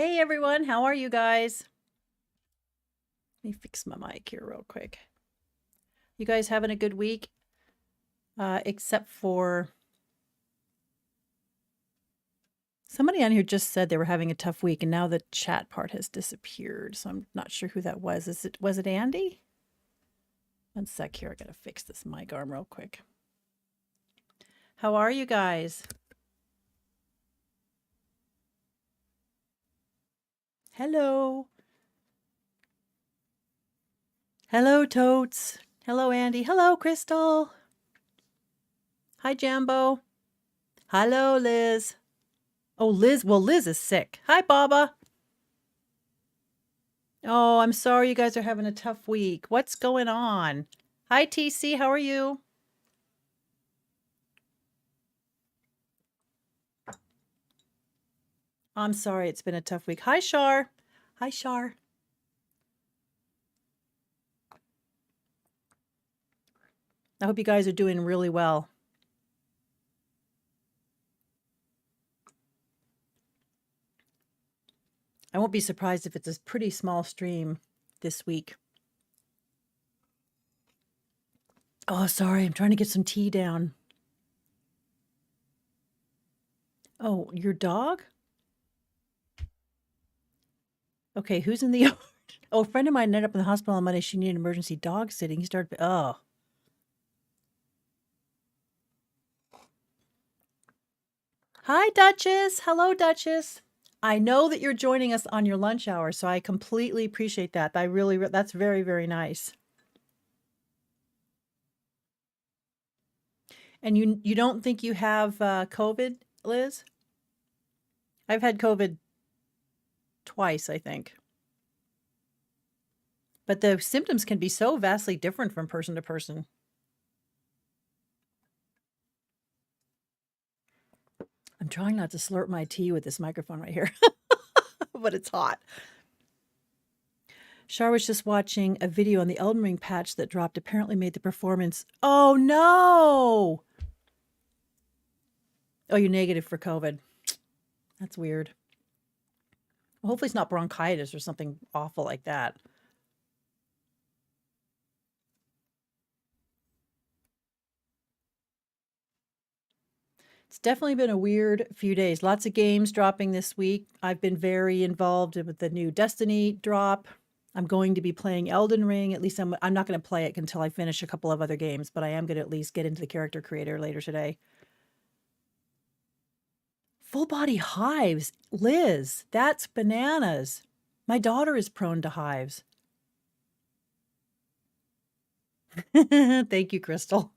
Hey everyone, how are you guys? Let me fix my mic here real quick. You guys having a good week? Except for somebody on here just said they were having a tough week, and now the chat part has disappeared. So I'm not sure who that was. Was it Andy? One sec here, I gotta fix this mic arm real quick. How are you guys? Hello. Hello, Totes. Hello, Andy. Hello, Crystal. Hi, Jambo. Hello, Liz. Oh, Liz. Well, Liz is sick. Hi, Baba. Oh, I'm sorry you guys are having a tough week. What's going on? Hi, TC. How are you? I'm sorry it's been a tough week. Hi, Shar. Hi, Shar. I hope you guys are doing really well. I won't be surprised if it's a pretty small stream this week. Oh, sorry. I'm trying to get some tea down. Oh, your dog? Okay, who's in the yard? Oh, a friend of mine ended up in the hospital on Monday. She needed emergency dog sitting. He started, oh. Hi, Duchess. Hello, Duchess. I know that you're joining us on your lunch hour, so I completely appreciate that. That's very, very nice. And you don't think you have COVID, Liz? I've had COVID twice, I think. But the symptoms can be so vastly different from person to person. I'm trying not to slurp my tea with this microphone right here, but it's hot. Shar was just watching a video on the Elden Ring patch that dropped, apparently made the performance. Oh, no! Oh, you're negative for COVID. That's weird. Well, hopefully it's not bronchitis or something awful like that. It's definitely been a weird few days. Lots of games dropping this week. I've been very involved with the new Destiny drop. I'm going to be playing Elden Ring. At least I'm not going to play it until I finish a couple of other games, but I am going to at least get into the character creator later today. Full body hives. Liz, that's bananas. My daughter is prone to hives. Thank you, Crystal.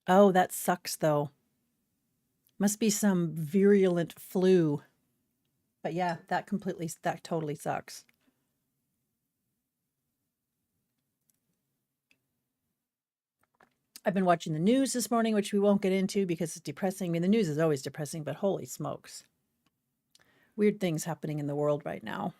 Oh, that sucks though. Must be some virulent flu. But yeah, that totally sucks. I've been watching the news this morning, which we won't get into because it's depressing. I mean, the news is always depressing, but holy smokes. Weird things happening in the world right now.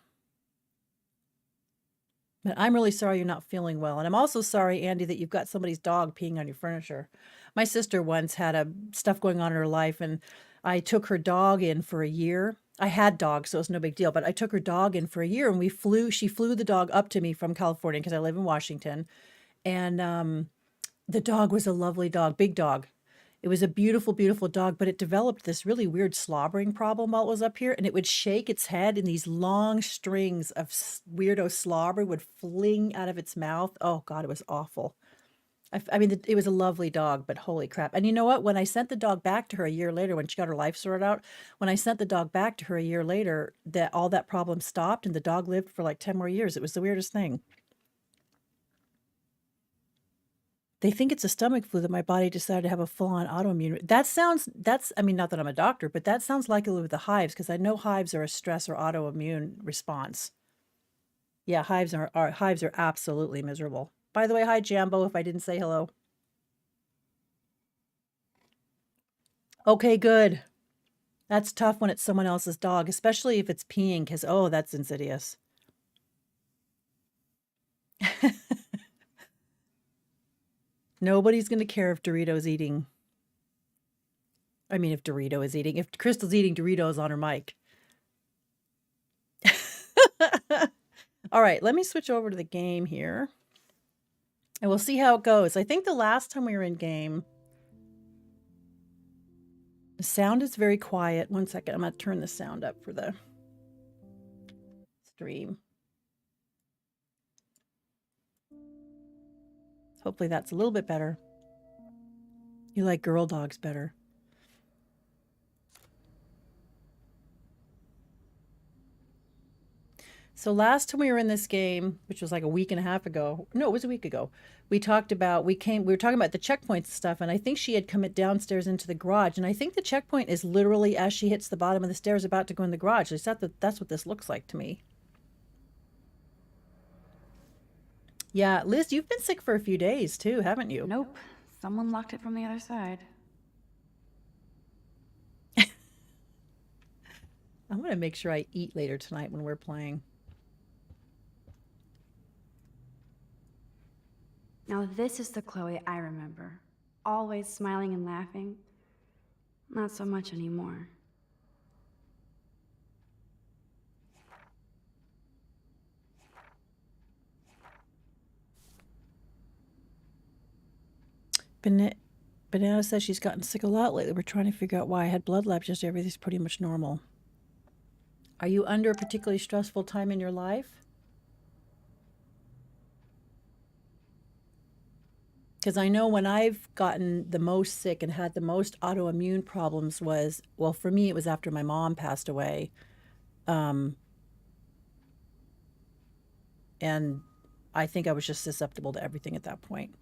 But I'm really sorry you're not feeling well. And I'm also sorry, Andy, that you've got somebody's dog peeing on your furniture. My sister once had stuff going on in her life, and I took her dog in for a year. I had dogs, so it was no big deal, but I took her dog in for a year, and she flew the dog up to me from California because I live in Washington. And the dog was a lovely dog, big dog. It was a beautiful, beautiful dog, but it developed this really weird slobbering problem while it was up here, and it would shake its head, and these long strings of weirdo slobber would fling out of its mouth. Oh God, it was awful. I mean, it was a lovely dog, but holy crap. And you know what? When I sent the dog back to her a year later, when she got her life sorted out, when I sent the dog back to her a year later, all that problem stopped, and the dog lived for like 10 more years. It was the weirdest thing. They think it's a stomach flu that my body decided to have a full-on autoimmune. I mean, not that I'm a doctor, but that sounds likely with the hives, because I know hives are a stress or autoimmune response. Yeah, hives are absolutely miserable. By the way, hi Jambo, if I didn't say hello. Okay, good. That's tough when it's someone else's dog, especially if it's peeing, because oh, that's insidious. Nobody's going to care if Dorito's eating. I mean, if Crystal's eating Doritos on her mic. All right, let me switch over to the game here. And we'll see how it goes. I think the last time we were in game, the sound is very quiet. One second, I'm going to turn the sound up for the stream. Hopefully that's a little bit better. You like girl dogs better. So last time we were in this game, which was like a week and a half ago. No, it was a week ago. We were talking about the checkpoints and stuff, and I think she had come downstairs into the garage, and I think the checkpoint is literally as she hits the bottom of the stairs about to go in the garage. At least that's what this looks like to me. Yeah, Liz, you've been sick for a few days too, haven't you? Nope. Someone locked it from the other side. I'm going to make sure I eat later tonight when we're playing. Now this is the Chloe I remember. Always smiling and laughing. Not so much anymore. Banana says she's gotten sick a lot lately. We're trying to figure out why. I had blood labs yesterday. Everything's pretty much normal. Are you under a particularly stressful time in your life? Because I know when I've gotten the most sick and had the most autoimmune problems was, well, for me, it was after my mom passed away. And I think I was just susceptible to everything at that point.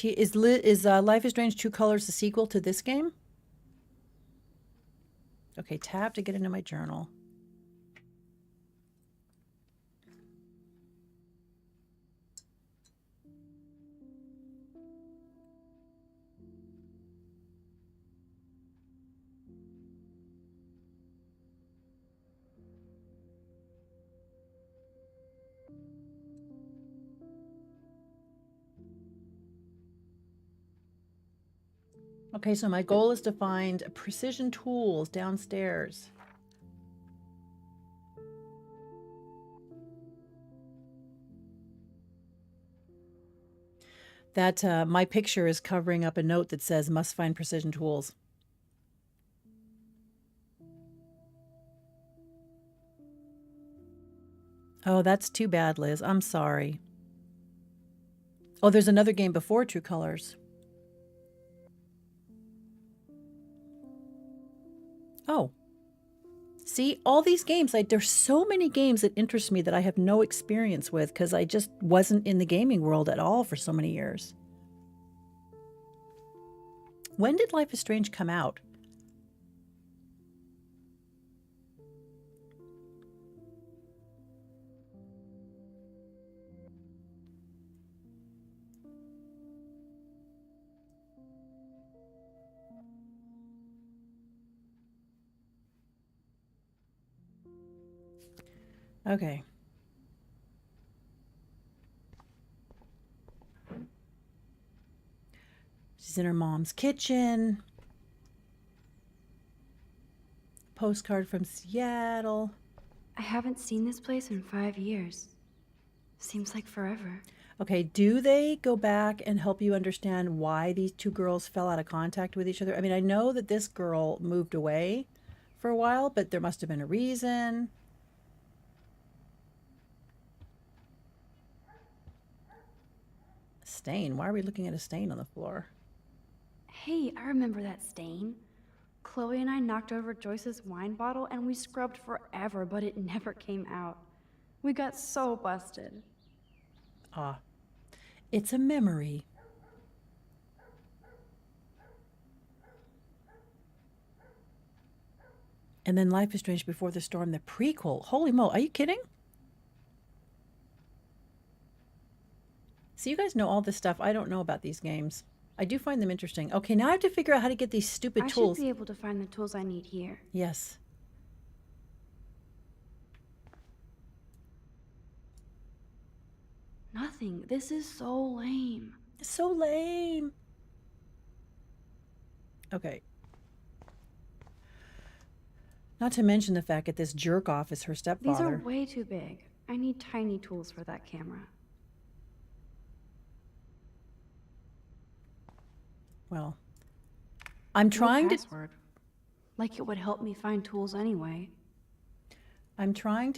Is Life is Strange True Colors the sequel to this game? Okay, tab to get into my journal. Okay, so my goal is to find precision tools downstairs. That my picture is covering up a note that says must find precision tools. Oh, that's too bad, Liz. I'm sorry. Oh, there's another game before True Colors. Oh. See, all these games, there's so many games that interest me that I have no experience with because I just wasn't in the gaming world at all for so many years. When did Life is Strange come out? Okay. She's in her mom's kitchen. Postcard from Seattle. I haven't seen this place in 5 years. Seems like forever. Okay, do they go back and help you understand why these two girls fell out of contact with each other? I mean, I know that this girl moved away for a while, but there must have been a reason. Stain. Why are we looking at a stain on the floor? Hey, I remember that stain. Chloe and I knocked over Joyce's wine bottle and we scrubbed forever, but it never came out. We got so busted. Ah, it's a memory. And then Life is Strange Before the Storm, the prequel. Holy mo, are you kidding? So you guys know all this stuff. I don't know about these games. I do find them interesting. Okay, now I have to figure out how to get these stupid tools. I should be able to find the tools I need here. Yes. Nothing. This is so lame. It's so lame. Okay. Not to mention the fact that this jerk off is her These are stepfather. way too big. I need tiny tools for that camera. Well, I'm No trying to password. Like it would help me find tools anyway.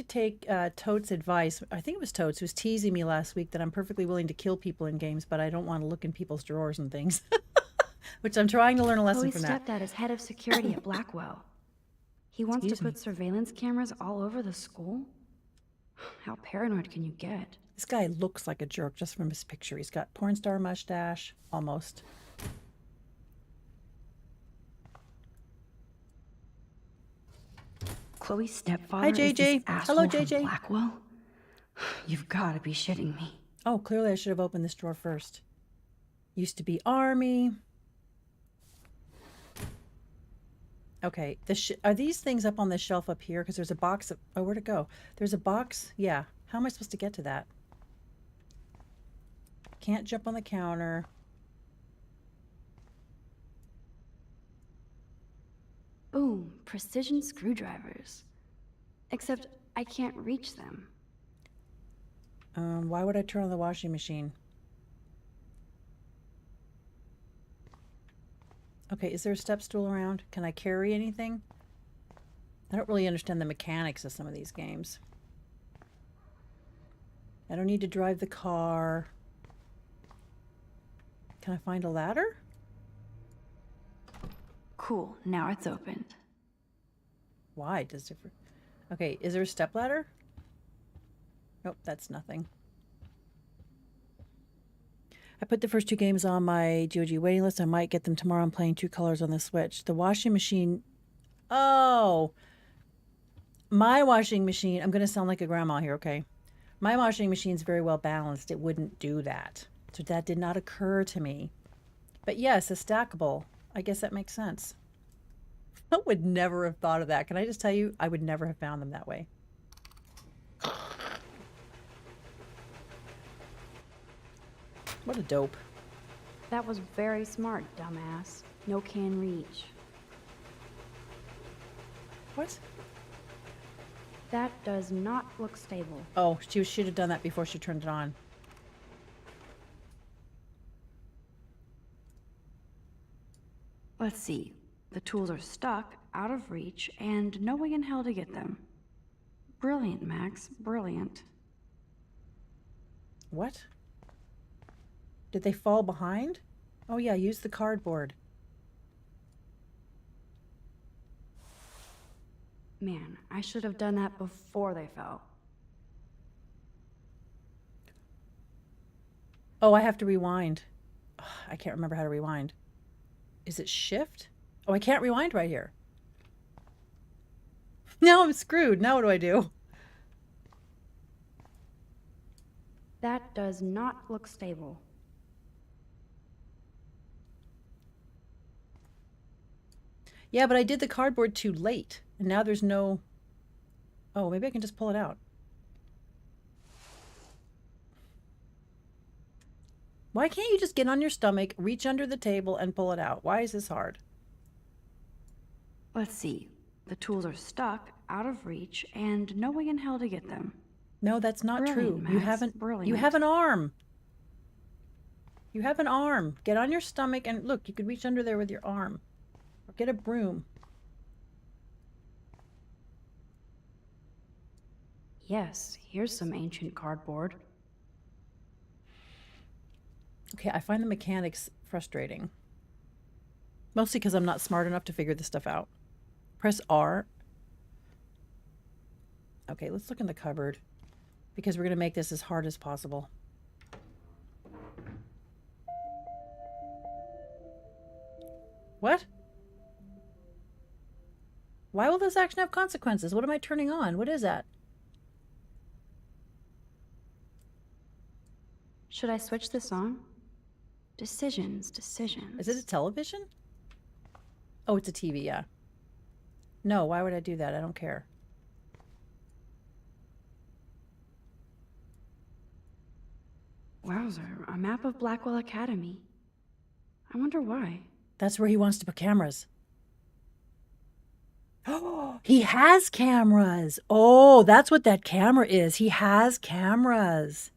take Totes' advice. I think it was Totes who was teasing me last week that I'm perfectly willing to kill people in games, but I don't want to look in people's drawers and things. Which I'm trying to learn a lesson Chloe's from that. stepdad is head of security at Blackwell. He wants to Excuse me. put surveillance cameras all over the school? How paranoid can you get? This guy looks like a jerk just from his picture. He's got porn star mustache, almost. Chloe's stepfather Hi, is this JJ. asshole Hello, from JJ. Blackwell? You've got to be shitting me. Oh, clearly I should have opened this drawer first. Used to be Army. Okay, are these things up on the shelf up here? Because there's a box of, oh, where'd it go? There's a box, yeah. How am I supposed to get to that? Can't jump on the counter. Boom, precision screwdrivers. Except I can't reach them. Why would I turn on the washing machine? Okay, is there a step stool around? Can I carry anything? I don't really understand the mechanics of some of these games. I don't need to drive the car. Can I find a ladder? Cool, now it's opened. Why? Okay, is there a step ladder? Nope, that's nothing. I put the first 2 games on my GOG waiting list. I might get them tomorrow. I'm playing 2 colors on the Switch. The washing machine. Oh, my washing machine. I'm going to sound like a grandma here, okay? My washing machine's very well balanced. It wouldn't do that. So that did not occur to me. But yes, a stackable. I guess that makes sense. I would never have thought of that. Can I just tell you, I would never have found them that way. What a dope. That was very smart, dumbass. No can reach. What? That does not look stable. Oh, she should have done that before she turned it on. Let's see. The tools are stuck, out of reach, and no way in hell to get them. Brilliant, Max. Brilliant. What? Did they fall behind? Oh yeah, use the cardboard. Man, I should have done that before they fell. Oh, I have to rewind. Ugh, I can't remember how to rewind. Is it shift? Oh, I can't rewind right here. Now I'm screwed. Now what do I do? That does not look stable. Yeah, but I did the cardboard too late. And now there's no... Oh, maybe I can just pull it out. Why can't you just get on your stomach, reach under the table, and pull it out? Why is this hard? Let's see. The tools are stuck, out of reach, and no way in hell to get them. No, that's not Brilliant, true. You Max. haven't... Brilliant. You have an arm. You have an arm. Get on your stomach and look, you could reach under there with your arm. Or get a broom. Yes, here's some ancient cardboard. Okay, I find the mechanics frustrating. Mostly because I'm not smart enough to figure this stuff out. Press R. Okay, let's look in the cupboard. Because we're going to make this as hard as possible. What? Why will this action have consequences? What am I turning on? What is that? Should I switch this on? Decisions, decisions. Is it a television? Oh, it's a TV, yeah. No, why would I do that? I don't care. Wowzer, a map of Blackwell Academy. I wonder why. That's where he wants to put cameras. Oh, he has cameras. Oh, that's what that camera is. He has cameras.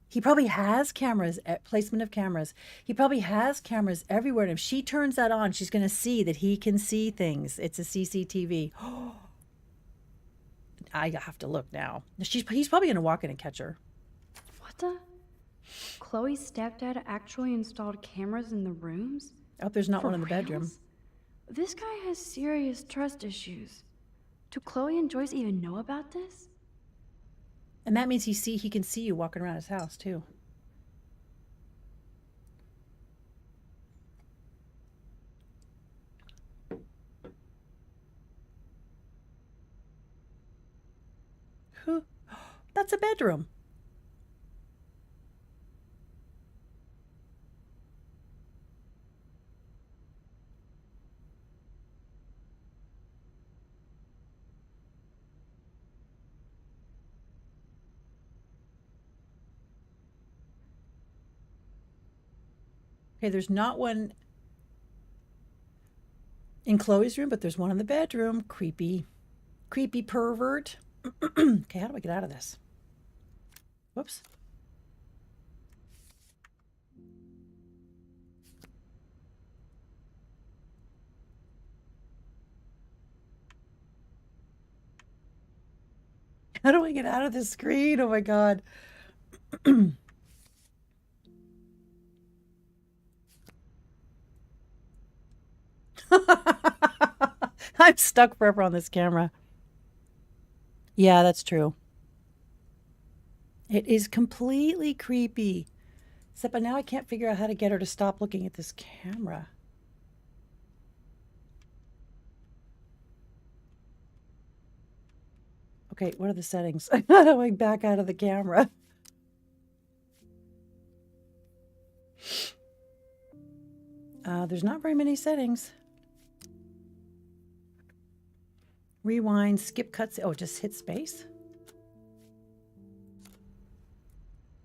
He probably has cameras, placement of cameras. He probably has cameras everywhere. And if she turns that on, she's going to see that he can see things. It's a CCTV. I have to look now. He's probably going to walk in and catch her. What the? Chloe's stepdad actually installed cameras in the rooms? I hope there's not For one in the bedroom. reals? This guy has serious trust issues. Do Chloe and Joyce even know about this? And that means he can see you walking around his house too. Who? That's a bedroom. Okay, there's not one in Chloe's room, but there's one in the bedroom. Creepy pervert. Okay, how do I get out of this? Whoops. How do I get out of this screen? Oh my God. I'm stuck forever on this camera. Yeah, that's true. It is completely creepy. Except but now I can't figure out how to get her to stop looking at this camera. Okay, what are the settings? How do I back out of the camera? There's not very many settings. Rewind, skip cuts. Oh, just hit space.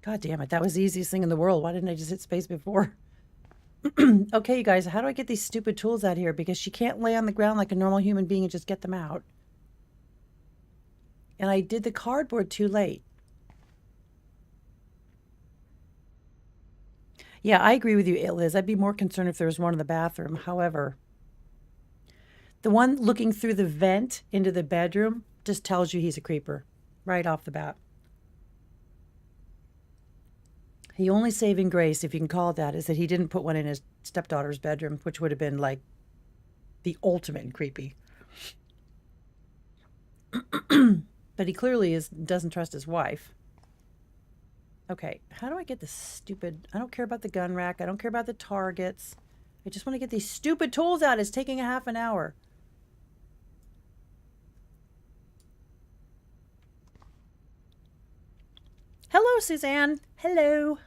God damn it. That was the easiest thing in the world. Why didn't I just hit space before? Okay, you guys, how do I get these stupid tools out here? Because she can't lay on the ground like a normal human being and just get them out. And I did the cardboard too late. Yeah, I agree with you, Liz. I'd be more concerned if there was one in the bathroom. However, the one looking through the vent into the bedroom just tells you he's a creeper right off the bat. The only saving grace, if you can call it that, is that he didn't put one in his stepdaughter's bedroom, which would have been like the ultimate creepy. But he clearly doesn't trust his wife. Okay, how do I get this stupid... I don't care about the gun rack. I don't care about the targets. I just want to get these stupid tools out. It's taking a half an hour. Hello, Suzanne. Hello.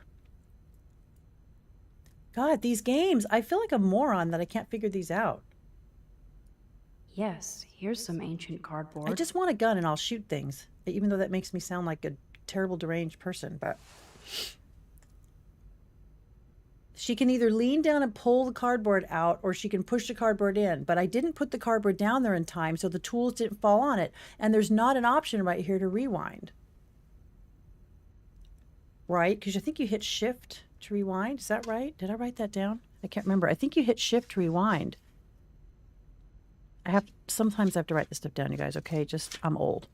God, these games. I feel like a moron that I can't figure these out. Yes, here's some ancient cardboard. I just want a gun and I'll shoot things. Even though that makes me sound like a terrible deranged person, but... She can either lean down and pull the cardboard out or she can push the cardboard in. But I didn't put the cardboard down there in time, so the tools didn't fall on it. And there's not an option right here to rewind. Right? Because I think you hit shift to rewind. Is that right? Did I write that down? I can't remember. I think you hit shift to rewind. Sometimes I have to write this stuff down, you guys, okay? I'm old.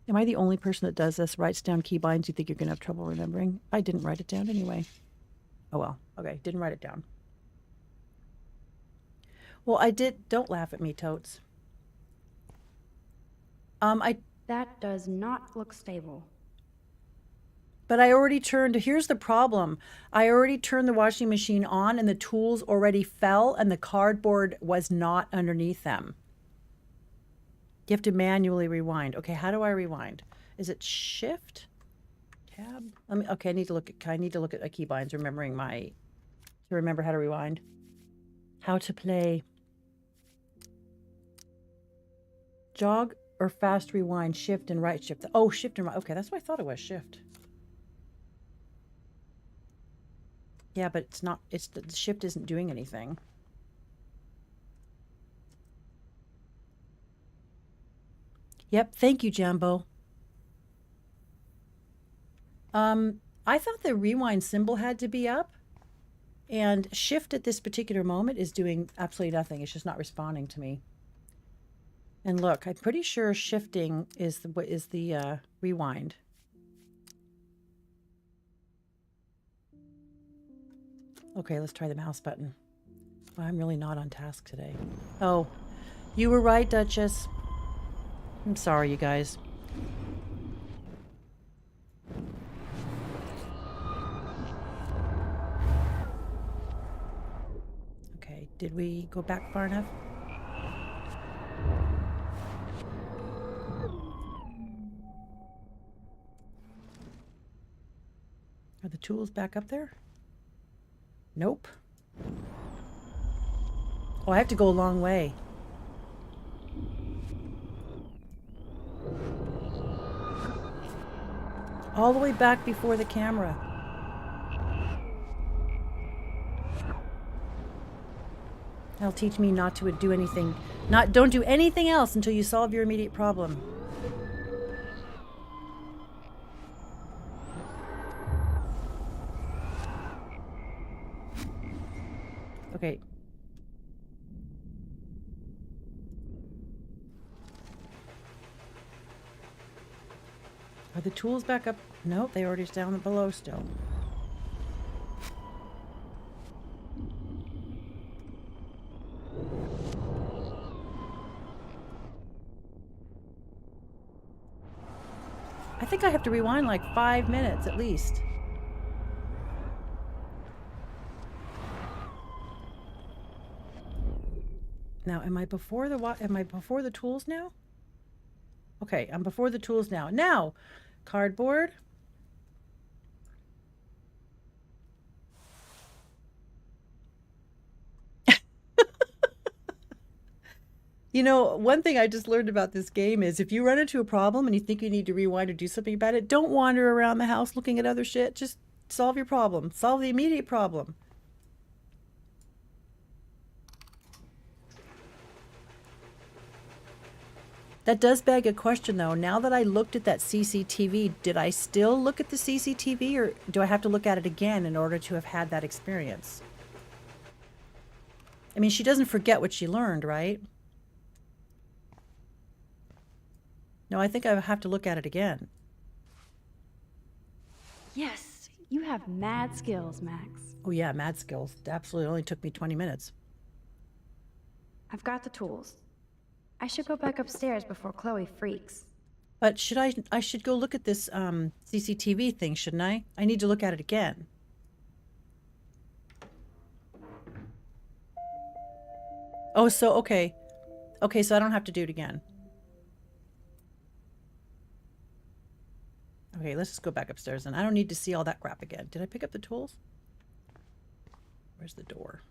Am I the only person that does this? Writes down keybinds you think you're going to have trouble remembering? I didn't write it down anyway. Oh, well. Okay, didn't write it down. Well, I did. Don't laugh at me, Totes. That does not look stable. But I already turned... Here's the problem. I already turned the washing machine on and the tools already fell and the cardboard was not underneath them. You have to manually rewind. Okay, how do I rewind? Is it shift? Tab? Okay, I need to look at keybinds, to remember how to rewind. How to play. Jog or fast rewind, shift and right shift. Oh, shift and right. Okay, that's what I thought it was, shift. Yeah, but it's not, it's the shift isn't doing anything. Yep, thank you, Jambo. I thought the rewind symbol had to be up, and shift at this particular moment is doing absolutely nothing. It's just not responding to me. And look, I'm pretty sure shifting is the rewind. Okay, let's try the mouse button. Well, I'm really not on task today. Oh, you were right, Duchess. I'm sorry, you guys. Okay, did we go back far enough? Are the tools back up there? Nope. Oh, I have to go a long way. All the way back before the camera. That'll teach me not to do anything. Don't do anything else until you solve your immediate problem. Okay. Are the tools back up? No, they already down below still. I think I have to rewind like 5 minutes at least. Now, am I before the tools now? Okay, I'm before the tools now. Now, cardboard. You know, one thing I just learned about this game is if you run into a problem and you think you need to rewind or do something about it, don't wander around the house looking at other shit. Just solve your problem. Solve the immediate problem. That does beg a question, though. Now that I looked at that CCTV, did I still look at the CCTV or do I have to look at it again in order to have had that experience? I mean, she doesn't forget what she learned, right? No, I think I have to look at it again. Yes, you have mad skills, Max. Oh, yeah, mad skills. It absolutely only took me 20 minutes. I've got the tools. I should go back upstairs before Chloe freaks. But I should go look at this CCTV thing, shouldn't I? I need to look at it again. Oh, so, okay. Okay, so I don't have to do it again. Okay, let's just go back upstairs and I don't need to see all that crap again. Did I pick up the tools? Where's the door?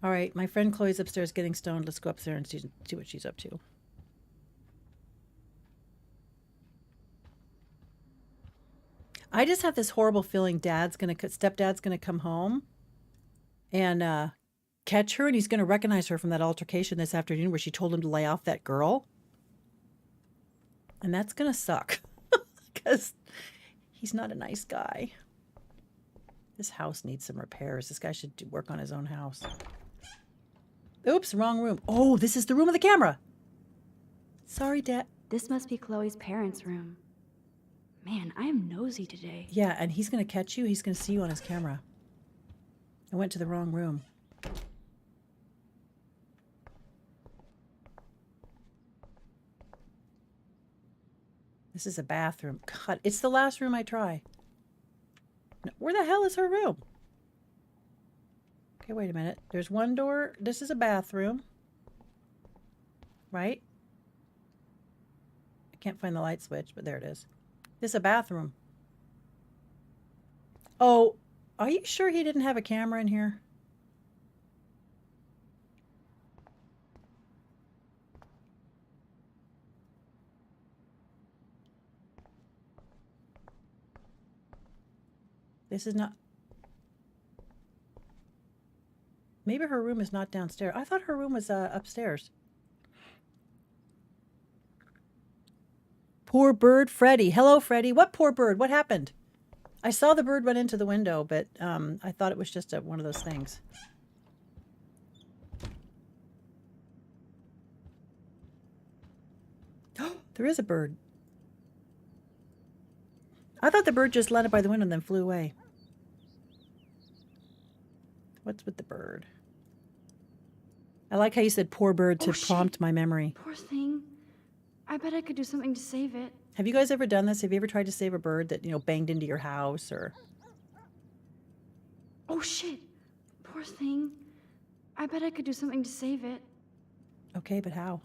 All right, my friend Chloe's upstairs getting stoned. Let's go up there and see what she's up to. I just have this horrible feeling stepdad's gonna come home and catch her, and he's gonna recognize her from that altercation this afternoon where she told him to lay off that girl. And that's gonna suck because he's not a nice guy. This house needs some repairs. This guy should work on his own house. Oops, wrong room. Oh, this is the room of the camera. Sorry, Dad. This must be Chloe's parents' room. Man, I am nosy today. Yeah, and he's going to catch you. He's going to see you on his camera. I went to the wrong room. This is a bathroom. God, it's the last room I try. No, where the hell is her room? Okay, wait a minute. There's one door. This is a bathroom. Right? I can't find the light switch, but there it is. This is a bathroom. Oh, are you sure he didn't have a camera in here? This is not... Maybe her room is not downstairs. I thought her room was upstairs. Poor bird, Freddy. Hello, Freddy. What poor bird? What happened? I saw the bird run into the window, but I thought it was just one of those things. There is a bird. I thought the bird just landed by the window and then flew away. What's with the bird? I like how you said poor bird to prompt my memory. Poor thing. I bet I could do something to save it. Have you guys ever done this? Have you ever tried to save a bird that, you know, banged into your house or... Oh shit. Poor thing. I bet I could do something to save it. Okay, but how?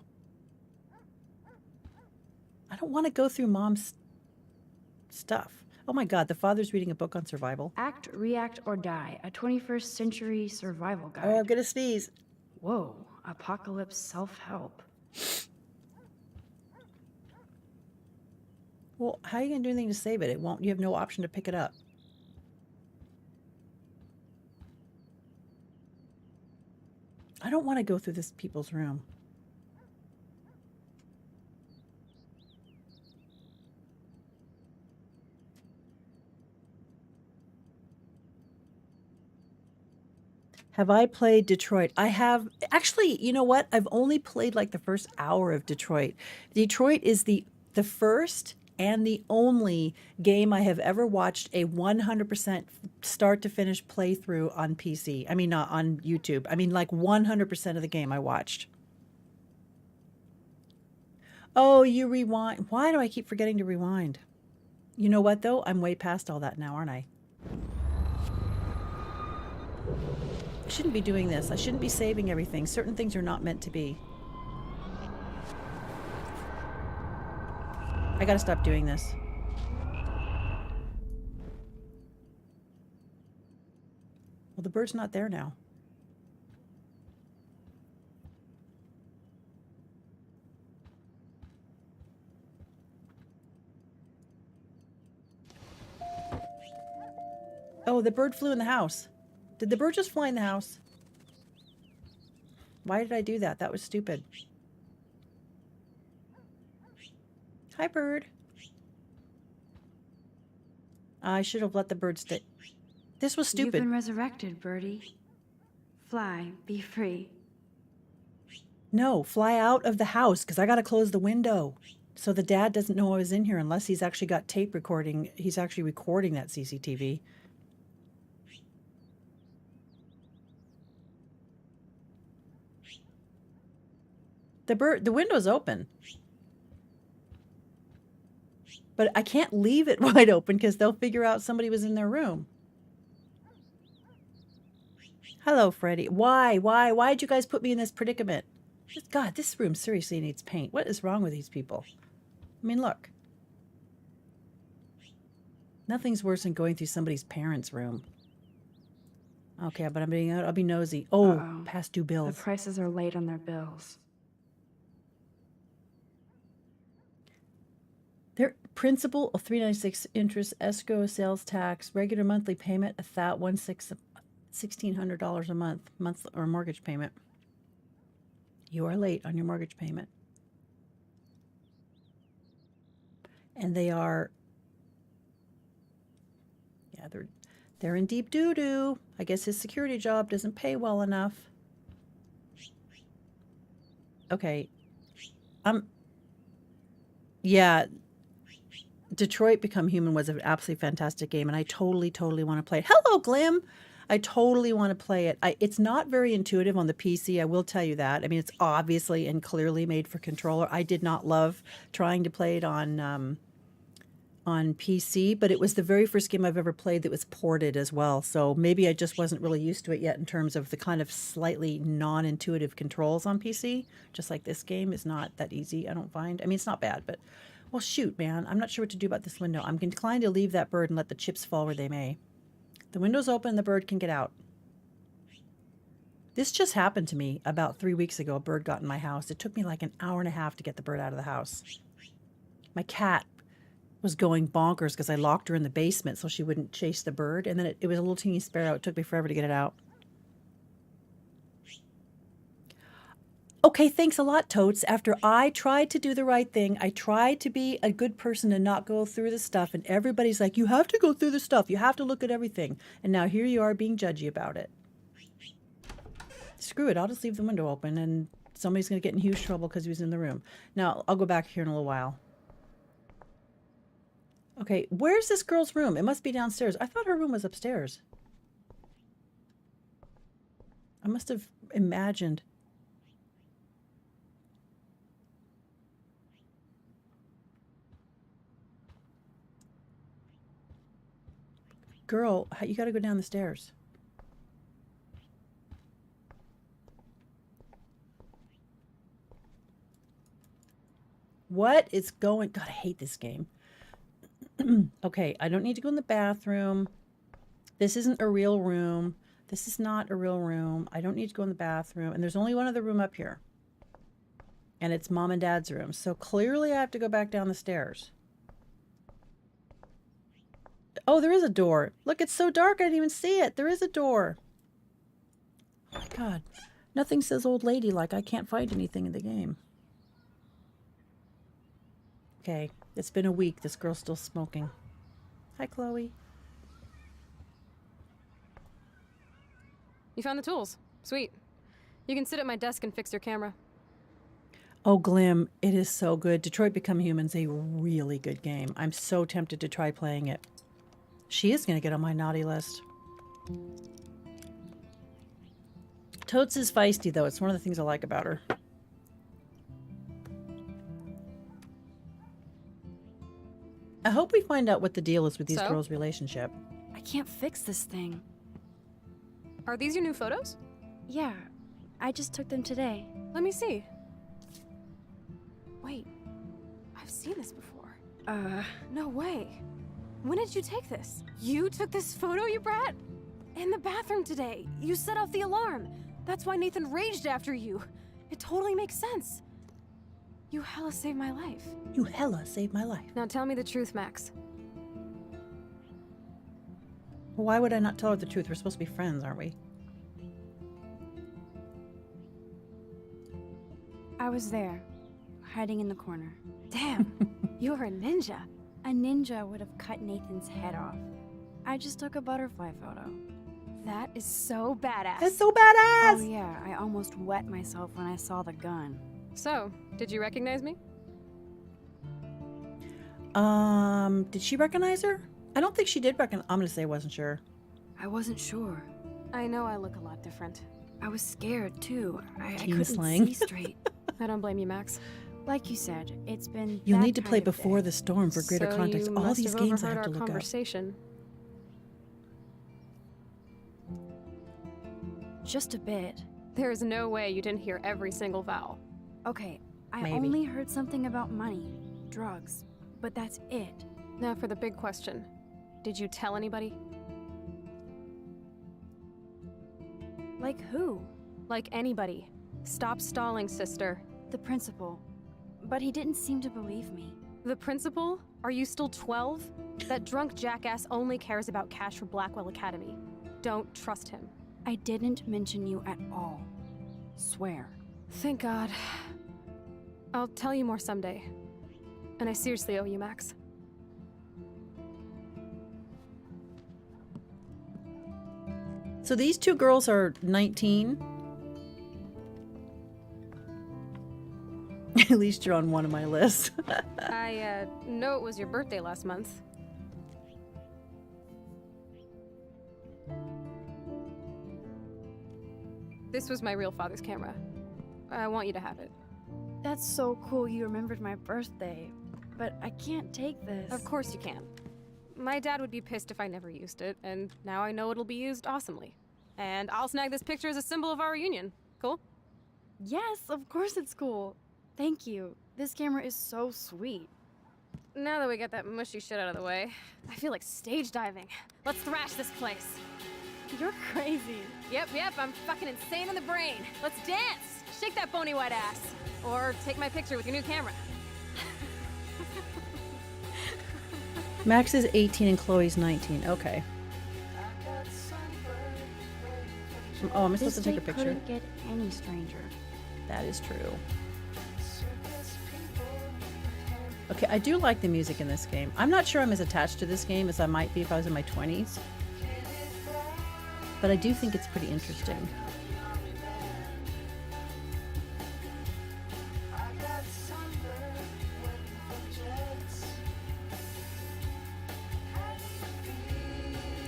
I don't want to go through Mom's stuff. Oh my God, the father's reading a book on survival. Act, React, or Die, a 21st century survival guide. Oh, I'm gonna sneeze. Whoa, apocalypse self-help. Well, how are you gonna do anything to save it? It won't. You have no option to pick it up. I don't want to go through this people's room. Have I played Detroit? I have. Actually, you know what? I've only played like the first hour of Detroit. Detroit is the first and the only game I have ever watched a 100% start to finish playthrough on PC. I mean, not on YouTube. I mean, like 100% of the game I watched. Oh, you rewind. Why do I keep forgetting to rewind? You know what, though? I'm way past all that now, aren't I? I shouldn't be doing this. I shouldn't be saving everything. Certain things are not meant to be. I gotta stop doing this. Well, the bird's not there now. Oh, the bird flew in the house. Did the bird just fly in the house? Why did I do that? That was stupid. Hi, bird. I should have let the bird stay. This was stupid. You've been resurrected, Birdie. Fly, be free. No, fly out of the house because I got to close the window. So the dad doesn't know I was in here unless he's actually got tape recording. He's actually recording that CCTV. The window's open. But I can't leave it wide open because they'll figure out somebody was in their room. Hello, Freddy. Why'd you guys put me in this predicament? God, this room seriously needs paint. What is wrong with these people? I mean, look. Nothing's worse than going through somebody's parents' room. Okay, but I'll be nosy. Oh, past due bills. The prices are late on their bills. Their principal of $396, interest, escrow, sales tax, regular monthly payment $1,600 a month or mortgage payment. You are late on your mortgage payment. And they are, yeah, they're in deep doo-doo. I guess his security job doesn't pay well enough. Okay. Yeah. Detroit Become Human was an absolutely fantastic game, and I totally want to play it. Hello, Glim! I totally want to play it. It's not very intuitive on the PC, I will tell you that. I mean, it's obviously and clearly made for controller. I did not love trying to play it on PC, but it was the very first game I've ever played that was ported as well. So maybe I just wasn't really used to it yet in terms of the kind of slightly non-intuitive controls on PC. Just like this game is not that easy, I don't find. I mean, it's not bad, but... Well, shoot, man. I'm not sure what to do about this window. I'm inclined to leave that bird and let the chips fall where they may. The window's open, the bird can get out. This just happened to me about 3 weeks ago. A bird got in my house. It took me like an hour and a half to get the bird out of the house. My cat was going bonkers because I locked her in the basement so she wouldn't chase the bird. And then it was a little teeny sparrow. It took me forever to get it out. Okay, thanks a lot, Totes. After I tried to do the right thing, I tried to be a good person and not go through the stuff, and everybody's like, you have to go through the stuff. You have to look at everything. And now here you are being judgy about it. Screw it. I'll just leave the window open, and somebody's going to get in huge trouble because he was in the room. Now, I'll go back here in a little while. Okay, where's this girl's room? It must be downstairs. I thought her room was upstairs. I must have imagined. Girl, you got to go down the stairs. What is going... God, I hate this game. Okay, I don't need to go in the bathroom. This isn't a real room. This is not a real room. I don't need to go in the bathroom. And there's only one other room up here. And it's Mom and Dad's room. So clearly I have to go back down the stairs. Oh, there is a door. Look, it's so dark I didn't even see it. There is a door. Oh my God. Nothing says old lady like I can't find anything in the game. Okay, it's been a week. This girl's still smoking. Hi, Chloe. You found the tools. Sweet. You can sit at my desk and fix your camera. Oh, Glim, it is so good. Detroit Become Human's a really good game. I'm so tempted to try playing it. She is going to get on my naughty list. Totes is feisty, though. It's one of the things I like about her. I hope we find out what the deal is with these girls' relationship. I can't fix this thing. Are these your new photos? Yeah, I just took them today. Let me see. Wait, I've seen this before. No way. When did you take this? You took this photo, you brat? In the bathroom today. You set off the alarm. That's why Nathan raged after you. It totally makes sense. You hella saved my life. You hella saved my life. Now tell me the truth, Max. Why would I not tell her the truth? We're supposed to be friends, aren't we? I was there, hiding in the corner. Damn, you're a ninja. A ninja would have cut Nathan's head off. I just took a butterfly photo. That is so badass. That's so badass! Oh yeah, I almost wet myself when I saw the gun. So, did you recognize me? Did she recognize her? I don't think she did recognize. I'm gonna say I wasn't sure. I wasn't sure. I know I look a lot different. I was scared too. I Teen couldn't slang. see straight. I don't blame you, Max. Like you said, it's been You'll that need to play kind of before day. the storm for greater So context. you All must these have games I overheard have to our look up. conversation. Just a bit. There is no way you didn't hear every single vowel. Okay, I Maybe. only heard something about money, drugs, but that's it. Now for the big question. Did you tell anybody? Like who? Like anybody. Stop stalling, sister. The principal. But he didn't seem to believe me. The principal? Are you still 12? That drunk jackass only cares about cash for Blackwell Academy. Don't trust him. I didn't mention you at all. Swear. Thank God. I'll tell you more someday. And I seriously owe you, Max. So these two girls are 19. At least you're on one of my lists. I, know it was your birthday last month. This was my real father's camera. I want you to have it. That's so cool you remembered my birthday. But I can't take this. Of course you can. My dad would be pissed if I never used it, and now I know it'll be used awesomely. And I'll snag this picture as a symbol of our reunion. Cool? Yes, of course it's cool. Thank you. This camera is so sweet. Now that we got that mushy shit out of the way, I feel like stage diving. Let's thrash this place. You're crazy. Yep, I'm fucking insane in the brain. Let's dance! Shake that bony white ass. Or take my picture with your new camera. Max is 18 and Chloe's 19. Okay. Oh, am I supposed This to take a date picture? couldn't get any stranger. That is true. Okay, I do like the music in this game. I'm not sure I'm as attached to this game as I might be if I was in my 20s. But I do think it's pretty interesting.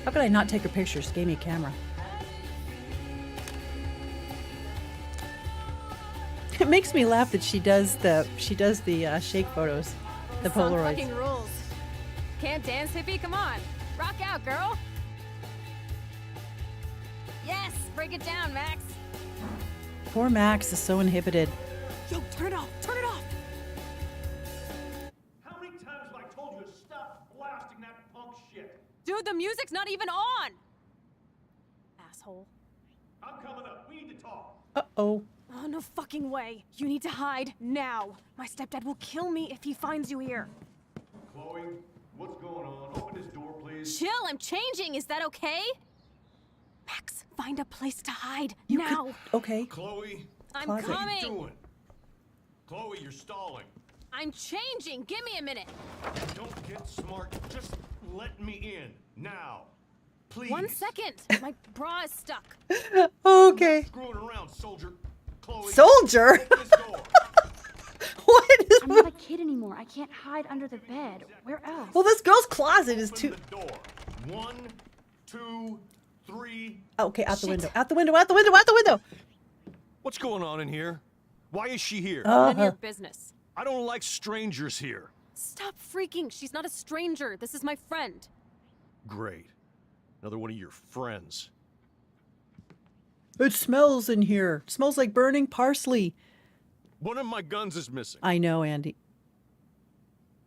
How could I not take her pictures? Gave me a camera. It makes me laugh that she does the shake photos, the Song Polaroids. fucking rules. Can't dance, hippie? Come on. Rock out, girl. Yes, break it down, Max. Poor Max is so inhibited. Yo, turn it off. Turn it off. How many times have I told you to stop blasting that punk shit? Dude, the music's not even on. Asshole. I'm coming up. We need to talk. Uh-oh. Oh, no fucking way. You need to hide now. My stepdad will kill me if he finds you here. Chloe, what's going on? Open this door, please. Chill, I'm changing. Is that okay? Max, find a place to hide You now. could- okay. Chloe, I'm Closet. what are you coming. doing? Chloe, you're stalling. I'm changing. Give me a minute. Don't get smart. Just let me in. Now. Please. 1 second. My bra is stuck. Okay. Screwing around, soldier. Chloe. Soldier? Open this door. What is... I'm not a kid anymore. I can't hide under the bed. Where else? Well, this girl's closet is Open too... the door. 1, 2, 3. Okay, out the Shit. window. Out the window, out the window, out the window! What's going on in here? Why is she here? None of your business. I don't like strangers here. Stop freaking. She's not a stranger. This is my friend. Great. Another one of your friends. It smells in here. It smells like burning parsley. One of my guns is missing. I know, Andy.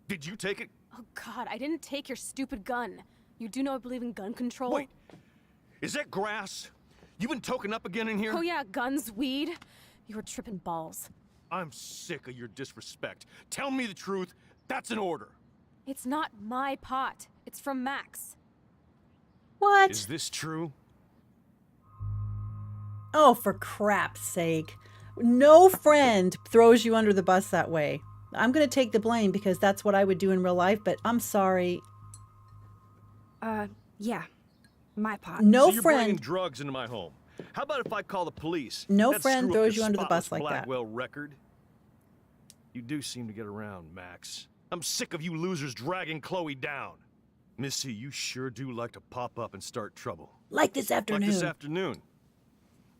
Did you take it? Oh god, I didn't take your stupid gun. You do know I believe in gun control? Wait. Is that grass? You been token up again in here? Oh yeah, guns, weed. You were tripping balls. I'm sick of your disrespect. Tell me the truth. That's an order. It's not my pot. It's from Max. What? Is this true? Oh, for crap's sake. No friend throws you under the bus that way. I'm going to take the blame because that's what I would do in real life, but I'm sorry. Yeah. My pot. No So you're bringing friend. drugs into my home. How about if I call the police? No That'd friend screw up throws your you under the bus spotless like that. Blackwell record. You do seem to get around, Max. I'm sick of you losers dragging Chloe down. Missy, you sure do like to pop up and start trouble. Like this afternoon. Like this afternoon.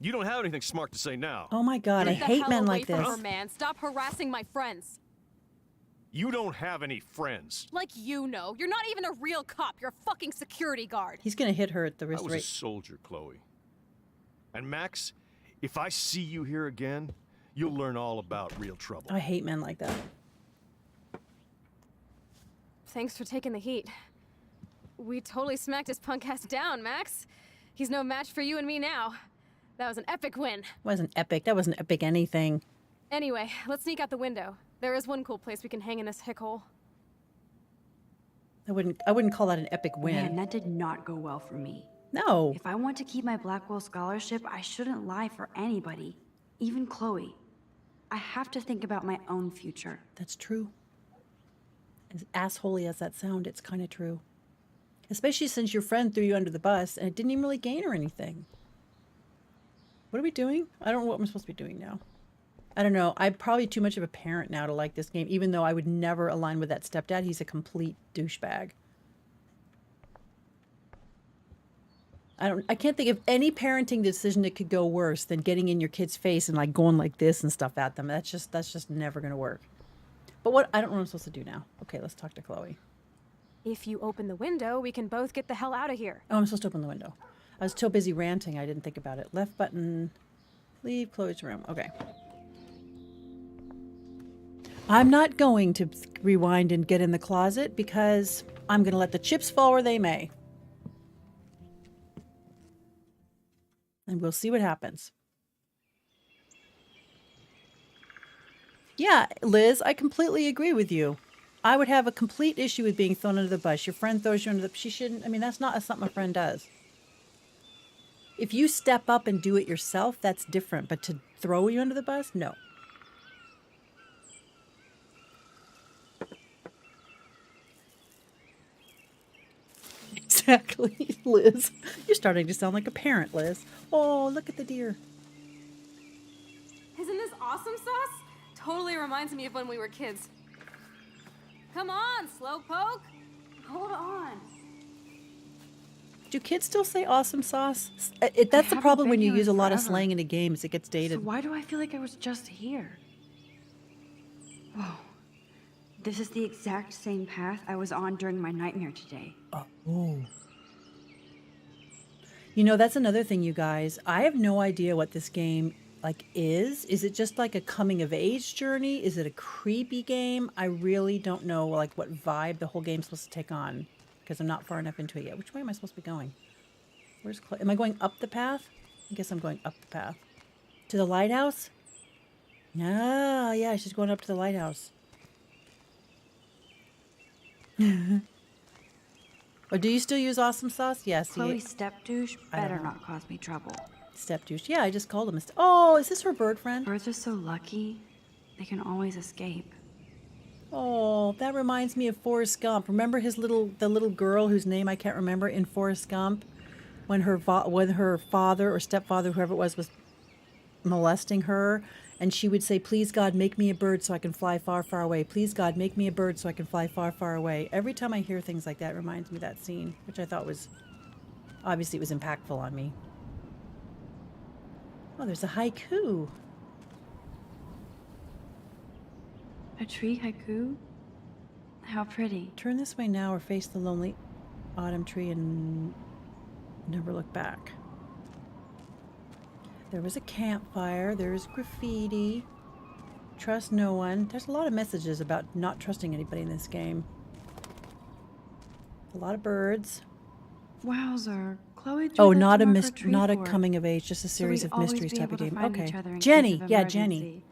You don't have anything smart to say now. Oh my God, I Get the hate hell men away like from this. her, man. Stop harassing my friends. You don't have any friends. Like you know. You're not even a real cop. You're a fucking security guard. He's going to hit her at the I wrist was a rate. soldier, Chloe. And Max, if I see you here again, you'll learn all about real trouble. I hate men like that. Thanks for taking the heat. We totally smacked his punk ass down, Max. He's no match for you and me now. That was an epic win. Wasn't epic. That wasn't epic anything. Anyway, let's sneak out the window. There is one cool place we can hang in this hick hole. I wouldn't call that an epic win. Man, that did not go well for me. No. If I want to keep my Blackwell scholarship, I shouldn't lie for anybody, even Chloe. I have to think about my own future. That's true. As assholey as that sound, it's kind of true. Especially since your friend threw you under the bus and it didn't even really gain her anything. What are we doing? I don't know what I'm supposed to be doing now. I don't know. I'm probably too much of a parent now to like this game, even though I would never align with that stepdad. He's a complete douchebag. I can't think of any parenting decision that could go worse than getting in your kid's face and like going like this and stuff at them. That's just never going to work. But I don't know what I'm supposed to do now. Okay, let's talk to Chloe. If you open the window, we can both get the hell out of here. Oh, I'm supposed to open the window. I was too busy ranting. I didn't think about it. Left button. Leave Chloe's room. Okay. I'm not going to rewind and get in the closet because I'm going to let the chips fall where they may. And we'll see what happens. Yeah, Liz, I completely agree with you. I would have a complete issue with being thrown under the bus. Your friend throws you under the... She shouldn't... I mean, that's something a friend does. If you step up and do it yourself, that's different. But to throw you under the bus, no. Exactly, Liz. You're starting to sound like a parent, Liz. Oh, look at the deer. Isn't this awesome sauce? Totally reminds me of when we were kids. Come on, Slowpoke. Hold on. Do kids still say awesome sauce? That's the haven't problem when been you here use a in lot of forever. slang in a game, is it gets So dated. why do I feel like I was just here? Whoa. This is the exact same path I was on during my nightmare today. Oh. You know, that's another thing, you guys. I have no idea what this game is. Is it just like a coming of age journey? Is it a creepy game? I really don't know what vibe the whole game's supposed to take on, because I'm not far enough into it yet. Which way am I supposed to be going? Where's am I going up the path? I guess I'm going up the path. To the lighthouse? No, yeah, she's going up to the lighthouse. Or do you still use awesome sauce? Yes. Chloe step-douche I don't better know. not cause me trouble. Step douche. Yeah, I just called him a oh, is this her bird friend? Birds are so lucky, they can always escape. Oh, that reminds me of Forrest Gump. Remember the little girl whose name I can't remember in Forrest Gump, when her father or stepfather, whoever it was molesting her, and she would say, "Please God, make me a bird so I can fly far, far away. Please God, make me a bird so I can fly far, far away." Every time I hear things like that, it reminds me of that scene, which I thought was obviously it was impactful on me. Oh, there's a haiku. A tree haiku? How pretty. Turn this way now or face the lonely autumn tree and never look back. There was a campfire. There's graffiti. Trust no one. There's a lot of messages about not trusting anybody in this game. A lot of birds. Wowzer. Chloe drew Oh, that not to a mark our tree not a fort. coming of age, just a So series we'd of always mysteries be type of able to game. find Okay. each other in Jenny, case of yeah, Jenny. emergency.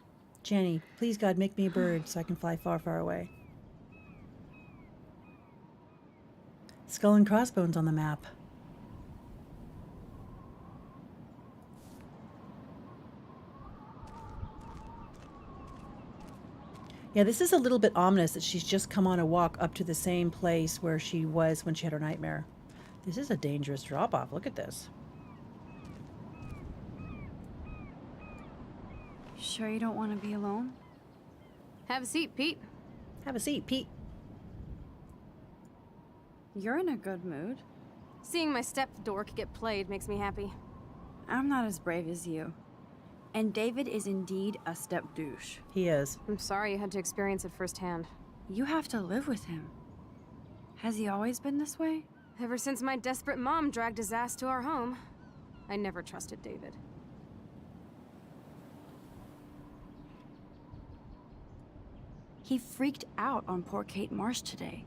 Jenny, please God, make me a bird so I can fly far, far away. Skull and crossbones on the map. Yeah, this is a little bit ominous that she's just come on a walk up to the same place where she was when she had her nightmare. This is a dangerous drop-off. Look at this. Sure you don't want to be alone? Have a seat, Pete. Have a seat, Pete. You're in a good mood. Seeing my step dork get played makes me happy. I'm not as brave as you. And David is indeed a step douche. He is. I'm sorry you had to experience it firsthand. You have to live with him. Has he always been this way? Ever since my desperate mom dragged his ass to our home, I never trusted David. He freaked out on poor Kate Marsh today.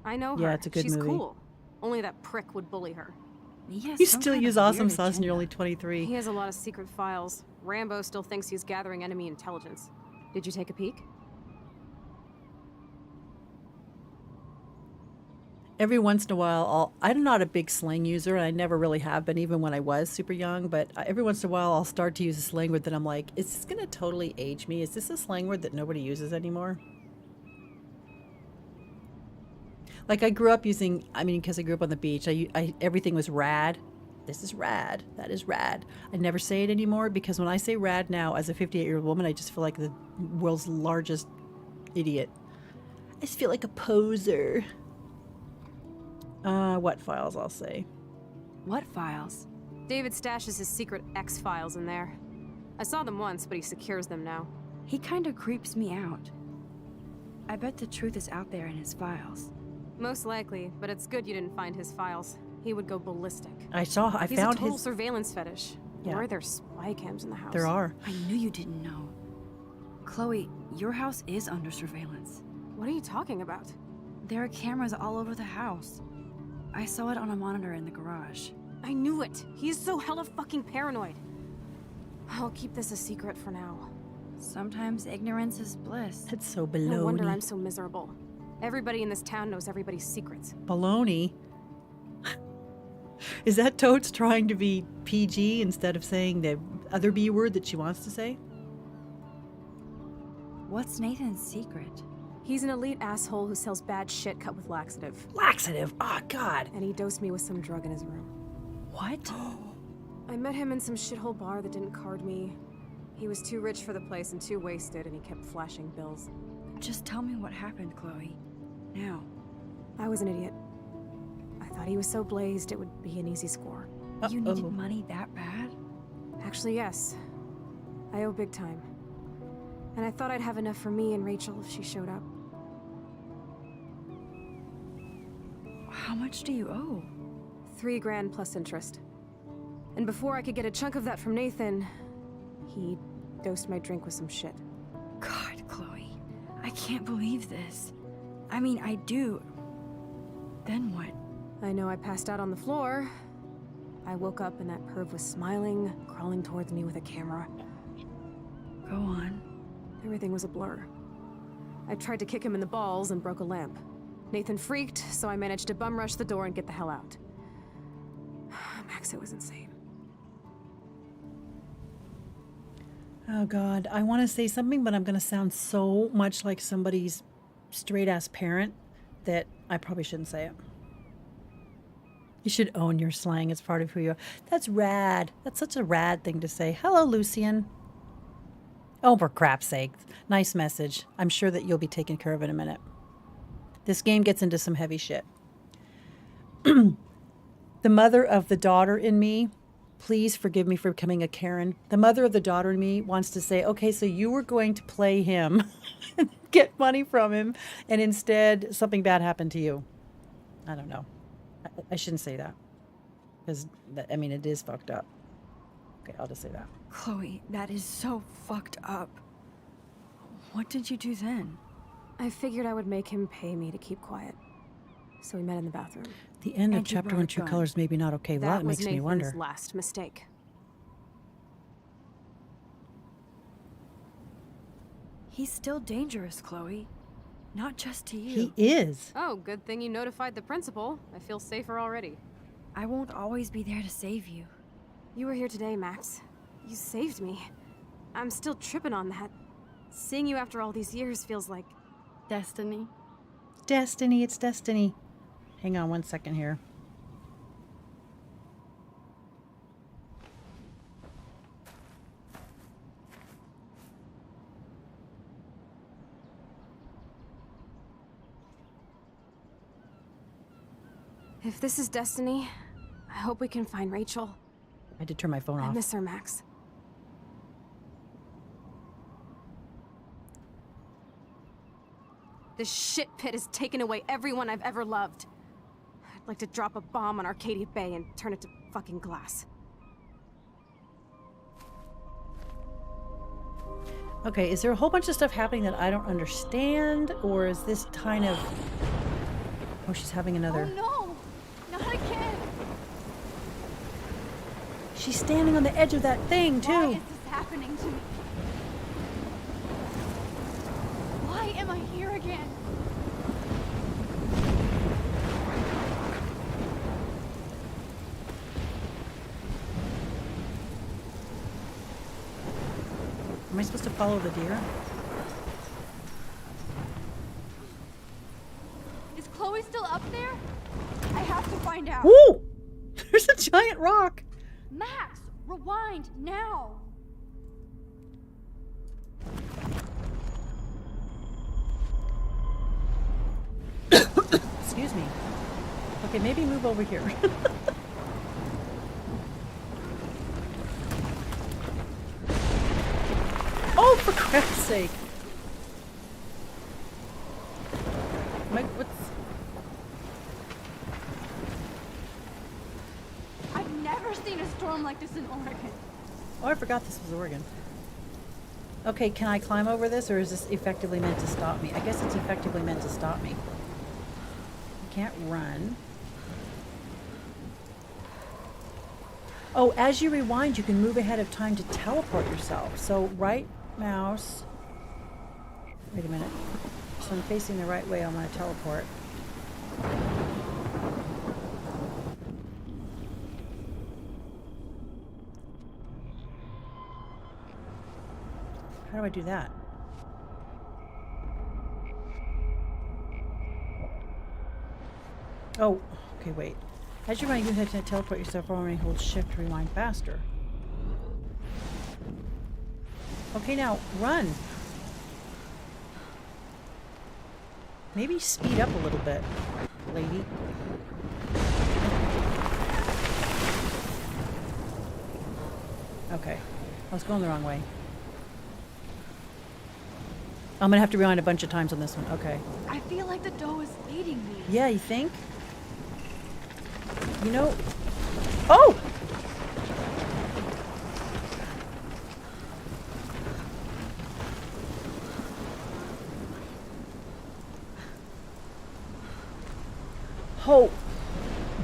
I know her. Yeah, it's a good She's movie. cool. Only that prick would bully her. He has You some still kind use of awesome weird sauce and you're only agenda. 23. He has a lot of secret files. Rambo still thinks he's gathering enemy intelligence. Did you take a peek? Every once in a while, I'm not a big slang user, and I never really have been, even when I was super young, but every once in a while I'll start to use a slang word that I'm like, is this going to totally age me? Is this a slang word that nobody uses anymore? Like I grew up using, because I grew up on the beach, everything was rad. This is rad. That is rad. I never say it anymore because when I say rad now, as a 58-year-old woman, I just feel like the world's largest idiot. I just feel like a poser. What files I'll say. What files? David stashes his secret X files in there. I saw them once, but he secures them now. He kind of creeps me out. I bet the truth is out there in his files. Most likely, but it's good you didn't find his files. He would go ballistic. I He's found a total his. surveillance fetish. Yeah. Or are there spy cams in the house? There are. I knew you didn't know. Chloe, your house is under surveillance. What are you talking about? There are cameras all over the house. I saw it on a monitor in the garage. I knew it. He's so hella fucking paranoid. I'll keep this a secret for now. Sometimes ignorance is bliss. That's so No wonder baloney. I'm so miserable. Everybody in this town knows everybody's secrets. Baloney. Is that Totes trying to be PG instead of saying the other B word that she wants to say? What's Nathan's secret? He's an elite asshole who sells bad shit cut with laxative. Laxative. Oh, God. And he dosed me with some drug in his room. What? I met him in some shithole bar that didn't card me. He was too rich for the place and too wasted, and he kept flashing bills. Just tell me what happened, Chloe. Now. I was an idiot. I thought he was so blazed it would be an easy score. You needed money that bad? Actually, yes. I owe big time. And I thought I'd have enough for me and Rachel if she showed up. How much do you owe? $3 grand plus interest. And before I could get a chunk of that from Nathan, he dosed my drink with some shit. God, Chloe. I can't believe this. I mean, I do. Then what? I know I passed out on the floor. I woke up and that perv was smiling, crawling towards me with a camera. Go on. Everything was a blur. I tried to kick him in the balls and broke a lamp. Nathan freaked, so I managed to bum rush the door and get the hell out. Max, it was insane. Oh, God. I want to say something, but I'm going to sound so much like somebody's straight-ass parent that I probably shouldn't say it. You should own your slang. It's part of who you are. That's rad. That's such a rad thing to say. Hello, Lucian. Oh, for crap's sake. Nice message. I'm sure that you'll be taken care of in a minute. This game gets into some heavy shit. The mother of the daughter in me, please forgive me for becoming a Karen. The mother of the daughter in me wants to say, okay, so you were going to play him and get money from him, and instead something bad happened to you. I don't know. I shouldn't say that. Because, I mean, it is fucked up. Okay, I'll just say that. Chloe, that is so fucked up. What did you do then? I figured I would make him pay me to keep quiet. So we met in the bathroom. The end of And you chapter brought 1, a True gun. Colors, maybe not okay. Well, that was makes me Nathan's wonder. last mistake. He's still dangerous, Chloe. Not just to you. He is. Oh, good thing you notified the principal. I feel safer already. I won't always be there to save you. You were here today, Max. You saved me. I'm still tripping on that. Seeing you after all these years feels like... Destiny. Destiny, it's destiny. Hang on one second here. If this is destiny, I hope we can find Rachel. I had to turn my phone I off. miss her, Max. This shit pit has taken away everyone I've ever loved. I'd like to drop a bomb on Arcadia Bay and turn it to fucking glass. Okay, is there a whole bunch of stuff happening that I don't understand? Or is this kind of... Oh, she's having another... no! Not again! She's standing on the edge of that thing, too. Why is this happening to me? Why am I here again? Am I supposed to follow the deer? Is Chloe still up there? I have to find out. Woo! There's a giant rock. Max, rewind now. Excuse me. Okay, maybe move over here. Oh, for crap's sake. What's... I've never seen a storm like this in Oregon. Oh, I forgot this was Oregon. Okay, can I climb over this, or is this effectively meant to stop me? I guess it's effectively meant to stop me. I can't run. Oh, as you rewind, you can move ahead of time to teleport yourself. So right mouse. Wait a minute. so I'm facing the right way. I'm going to teleport. How do I do that? Oh, okay, wait. As you're running, you have to teleport yourself or only hold shift to rewind faster. Okay, now run. Maybe speed up a little bit, lady. Okay, I was going the wrong way. I'm gonna have to rewind a bunch of times on this one. Okay. I feel like the dough is leading me. Yeah, you think? You know... Oh! Oh!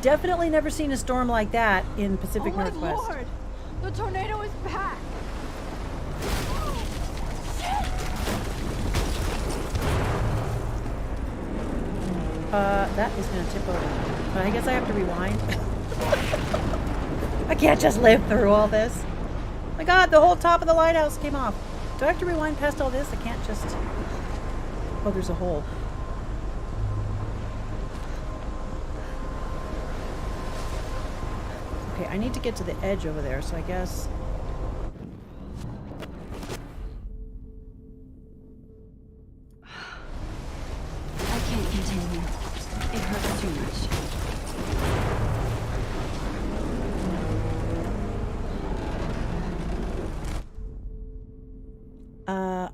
Definitely never seen a storm like that in Pacific Oh my Northwest. lord! The tornado is back! That is gonna tip over. But I guess I have to rewind. I can't just live through all this. My god, the whole top of the lighthouse came off. Do I have to rewind past all this? I can't just... Oh, there's a hole. Okay, I need to get to the edge over there, so I guess... I can't continue. It hurts too much.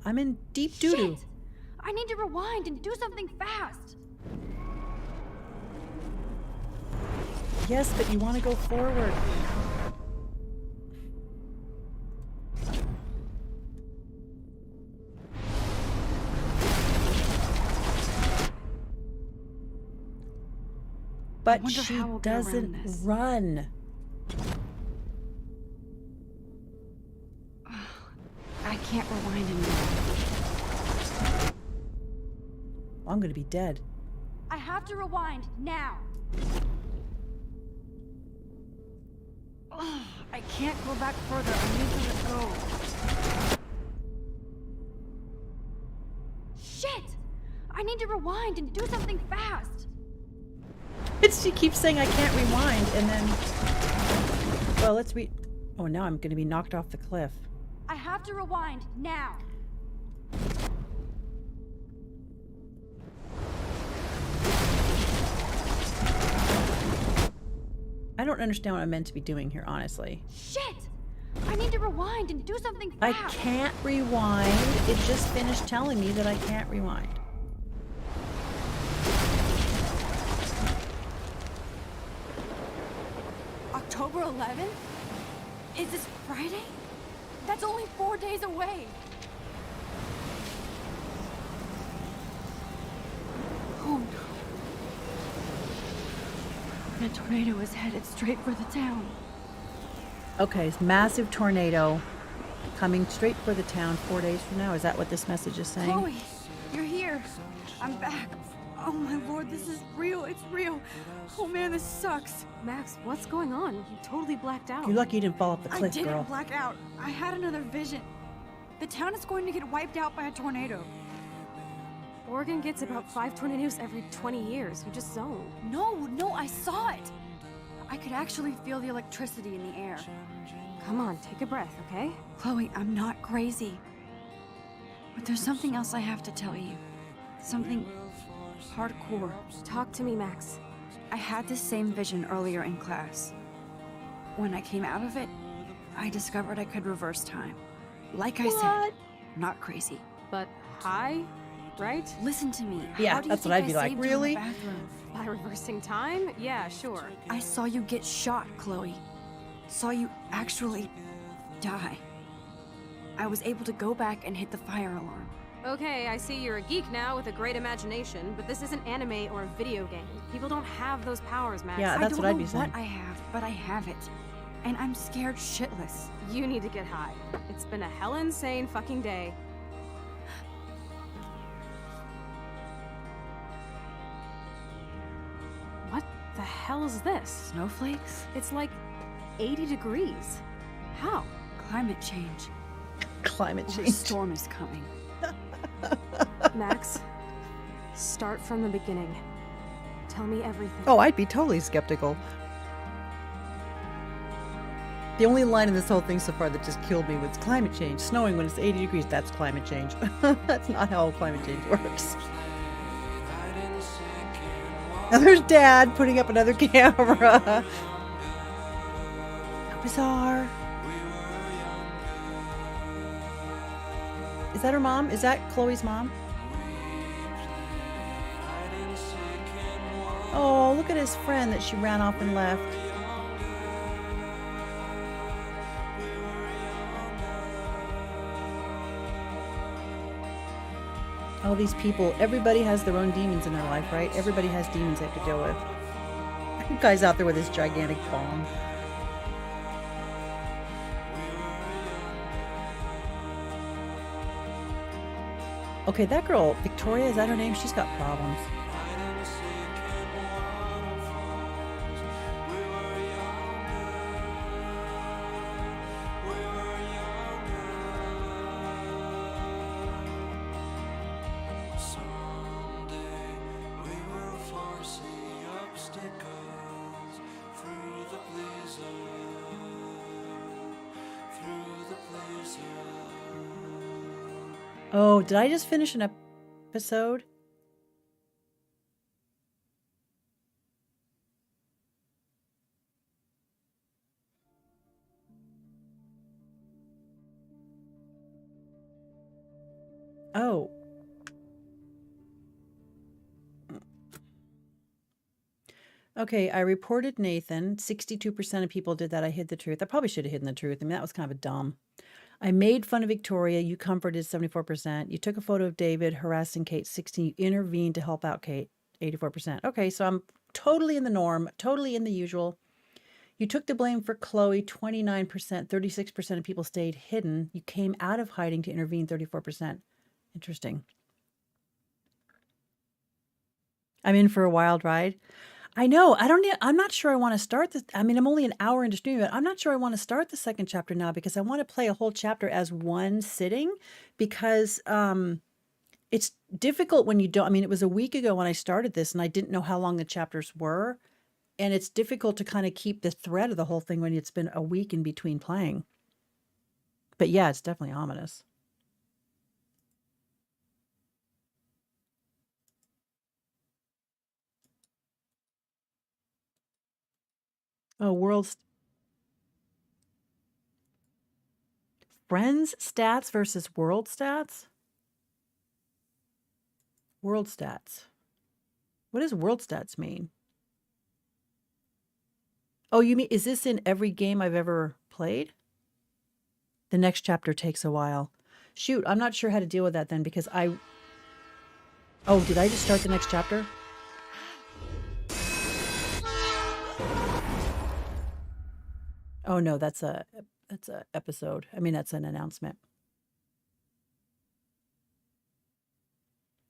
I'm in deep doo-doo. Shit! I need to rewind and do something fast. Yes, but you want to go forward. But wonder she how we'll get around doesn't this. run. I can't rewind anymore. I'm gonna be dead. I have to rewind now. Ugh, I can't go back further. I need to let go. Shit! I need to rewind and do something fast. She keeps saying I can't rewind, and then... Well, let's read... Oh, now I'm gonna be knocked off the cliff. I have to rewind now. I don't understand what I'm meant to be doing here, honestly. Shit! I need to rewind and do something I fast. can't rewind. It just finished telling me that I can't rewind. October 11th? Is this Friday? That's only 4 days away. Oh no. The tornado is headed straight for the town. Okay, it's massive tornado coming straight for the town 4 days from now. Is that what this message is saying? Chloe, you're here. I'm back. Oh my lord, this is real. It's real. Oh man, this sucks. Max, what's going on? You totally blacked out. You're lucky you didn't fall off the I cliff, didn't girl. black out. I had another vision. The town is going to get wiped out by a tornado. Oregon gets about 5 tornadoes every 20 years. You just zoned. No, I saw it. I could actually feel the electricity in the air. Come on, take a breath, okay? Chloe, I'm not crazy. But there's something else I have to tell you. Something hardcore. Talk to me, Max. I had this same vision earlier in class. When I came out of it, I discovered I could reverse time. Like I said, not crazy. But high, right? Listen to me. Yeah, How do you that's think what I'd I be like. saved you in the Really? bathroom? By reversing time? Yeah, sure. I saw you get shot, Chloe. Saw you actually die. I was able to go back and hit the fire alarm. Okay, I see you're a geek now with a great imagination, but this isn't anime or a video game. People don't have those powers, Max. Yeah, that's I what don't I'd be know saying. what I have, but I have it. And I'm scared shitless. You need to get high. It's been a hell insane fucking day. hell is this? Snowflakes? It's like 80 degrees. How? Climate change. Climate Or a change. storm is coming. Max, start from the beginning. Tell me everything. Oh, I'd be totally skeptical. The only line in this whole thing so far that just killed me was climate change. Snowing when it's 80 degrees, that's climate change. That's not how climate change works. Now there's Dad putting up another camera. How bizarre. Is that her mom? Is that Chloe's mom? Oh, look at his friend that she ran off and left. All these people, everybody has their own demons in their life, right? Everybody has demons they have to deal with. That guy's out there with his gigantic bong. Okay, that girl, Victoria, is that her name? She's got problems. Oh, did I just finish an episode? Oh. Okay, I reported Nathan. 62% of people did that. I hid the truth. I probably should have hidden the truth. I mean, that was kind of a dumb. I made fun of Victoria. You comforted 74%. You took a photo of David harassing Kate, 16. You intervened to help out Kate, 84%. Okay, so I'm totally in the norm, totally in the usual. You took the blame for Chloe, 29%. 36% of people stayed hidden. You came out of hiding to intervene, 34%. Interesting. I'm in for a wild ride. I know. I'm not sure I want to start this. I mean, I'm only an hour into streaming, but I'm not sure I want to start the second chapter now because I want to play a whole chapter as one sitting because it's difficult when you don't. I mean, it was a week ago when I started this and I didn't know how long the chapters were. And it's difficult to kind of keep the thread of the whole thing when it's been a week in between playing. But yeah, it's definitely ominous. Oh, Friends stats versus world stats? World stats. What does world stats mean? Oh, you mean, is this in every game I've ever played? The next chapter takes a while. Shoot, I'm not sure how to deal with that then because Oh, did I just start the next chapter? Oh no, that's a episode. I mean, that's an announcement.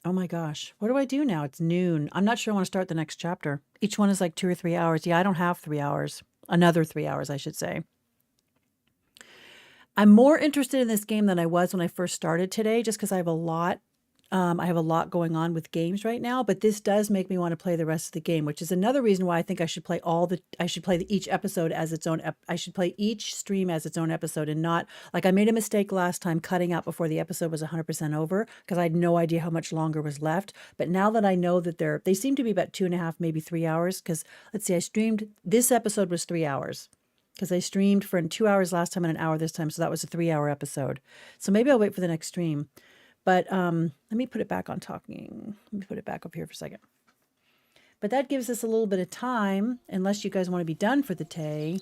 Oh my gosh. What do I do now? It's noon. I'm not sure I want to start the next chapter. Each one is like 2 or 3 hours. Yeah, I don't have 3 hours. Another 3 hours, I should say. I'm more interested in this game than I was when I first started today, just because I have a lot going on with games right now, but this does make me want to play the rest of the game, which is another reason why I think I should play each episode as its own, I should play each stream as its own episode and not, like I made a mistake last time cutting out before the episode was 100% over because I had no idea how much longer was left. But now that I know that they seem to be about 2.5, maybe 3 hours, because let's see, this episode was 3 hours. Because I streamed for 2 hours last time and an hour this time, so that was a 3-hour episode. So maybe I'll wait for the next stream. But let me put it back on talking. Let me put it back up here for a second. But that gives us a little bit of time, unless you guys want to be done for the day.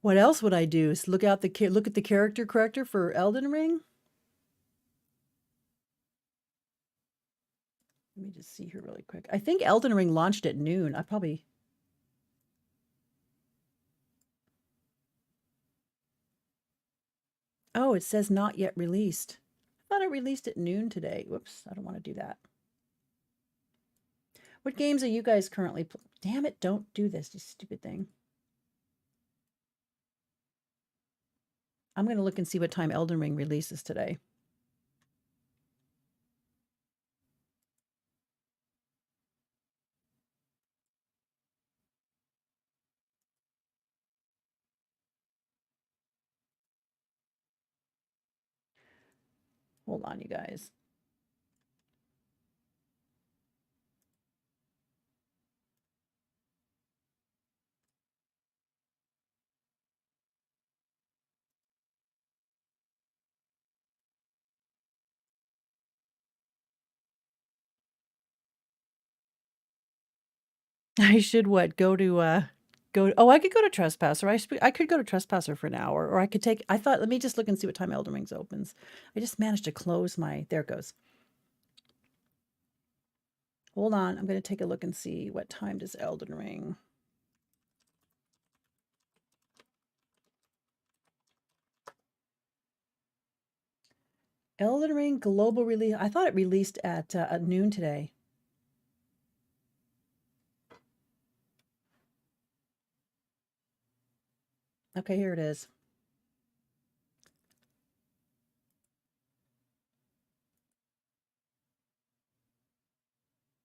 What else would I do? Is look at the character corrector for Elden Ring? Let me just see here really quick. I think Elden Ring launched at noon. Oh, it says not yet released. I thought it released at noon today. Whoops, I don't want to do that. What games are you guys currently Damn it, don't do this, you stupid thing. I'm going to look and see what time Elden Ring releases today. Hold on, you guys. I should what? Oh, I could go to Trespasser. I could go to Trespasser for an hour, or I could take. I thought, let me just look and see what time Elden Rings opens. I just managed to close my. There it goes. Hold on, I'm going to take a look and see what time does Elden Ring. Elden Ring global release. I thought it released at noon today. Okay, here it is.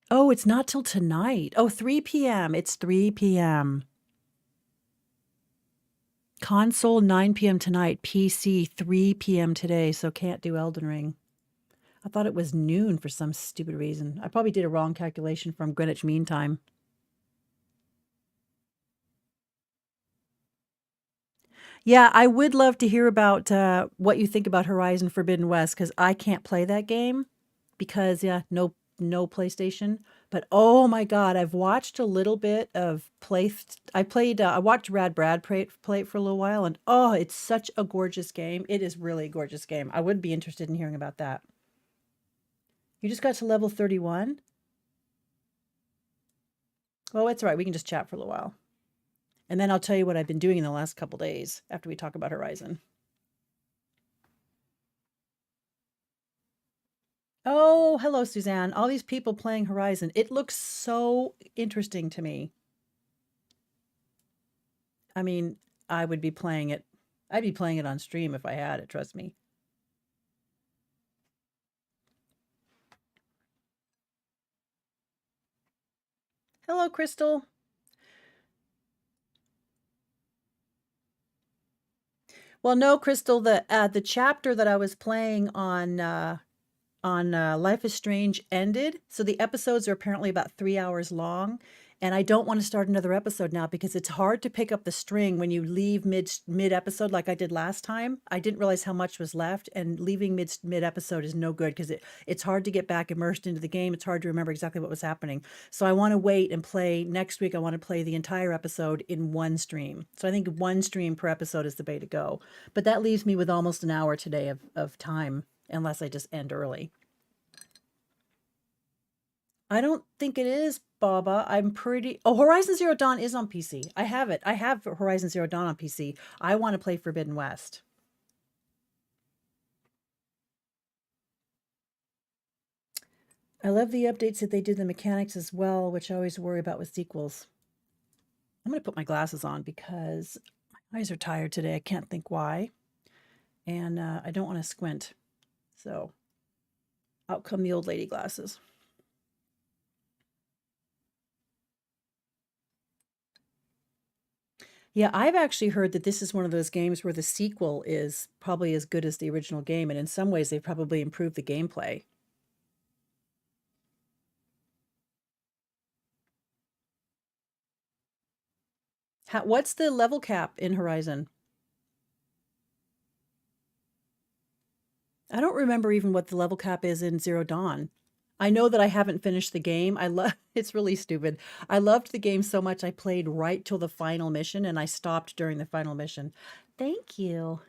Oh, it's not till tonight. Oh, 3 p.m. It's 3 p.m. Console 9 p.m. tonight. PC 3 p.m. today, so can't do Elden Ring. I thought it was noon for some stupid reason. I probably did a wrong calculation from Greenwich Mean Time. Yeah, I would love to hear about what you think about Horizon Forbidden West, because I can't play that game because no PlayStation. But oh my God, I've watched a little bit of I watched Rad Brad play it for a little while, and oh, it's such a gorgeous game. It is really a gorgeous game. I would be interested in hearing about that. You just got to level 31? Well, it's all right. We can just chat for a little while. And then I'll tell you what I've been doing in the last couple days after we talk about Horizon. Oh, hello, Suzanne. All these people playing Horizon. It looks so interesting to me. I mean, I would be playing it. I'd be playing it on stream if I had it, trust me. Hello, Crystal. Well, no, Crystal, the chapter that I was playing on Life is Strange ended. So the episodes are apparently about 3 hours long. And I don't want to start another episode now because it's hard to pick up the string when you leave mid episode like I did last time. I didn't realize how much was left, and leaving mid episode is no good because it's hard to get back immersed into the game. It's hard to remember exactly what was happening. So I want to wait and play next week. I want to play the entire episode in one stream. So I think one stream per episode is the way to go. But that leaves me with almost an hour today of time, unless I just end early. I don't think it is, Baba. Oh, Horizon Zero Dawn is on PC. I have it. I have Horizon Zero Dawn on PC. I want to play Forbidden West. I love the updates that they did the mechanics as well, which I always worry about with sequels. I'm going to put my glasses on because my eyes are tired today. I can't think why. And I don't want to squint. So out come the old lady glasses. Yeah, I've actually heard that this is one of those games where the sequel is probably as good as the original game, and in some ways they've probably improved the gameplay. What's the level cap in Horizon? I don't remember even what the level cap is in Zero Dawn. I know that I haven't finished the game. It's really stupid. I loved the game so much I played right till the final mission, and I stopped during the final mission. Thank you.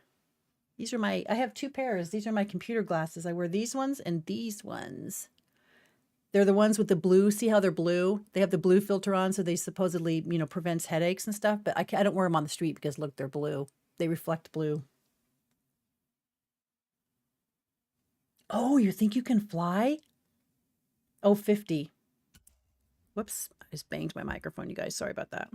I have two pairs. These are my computer glasses. I wear these ones and these ones. They're the ones with the blue. See how they're blue? They have the blue filter on, so they supposedly, prevents headaches and stuff. But I don't wear them on the street because look, they're blue. They reflect blue. Oh, you think you can fly? Oh, 50. Whoops, I just banged my microphone, you guys. Sorry about that.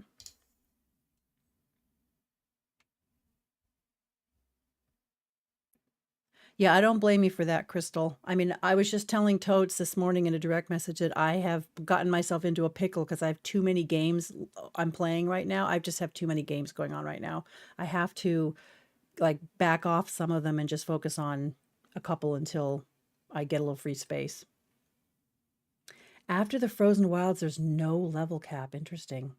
Yeah, I don't blame you for that, Crystal. I mean, I was just telling Totes this morning in a direct message that I have gotten myself into a pickle because I have too many games I'm playing right now. I just have too many games going on right now. I have to like back off some of them and just focus on a couple until I get a little free space. After the Frozen Wilds, there's no level cap. Interesting.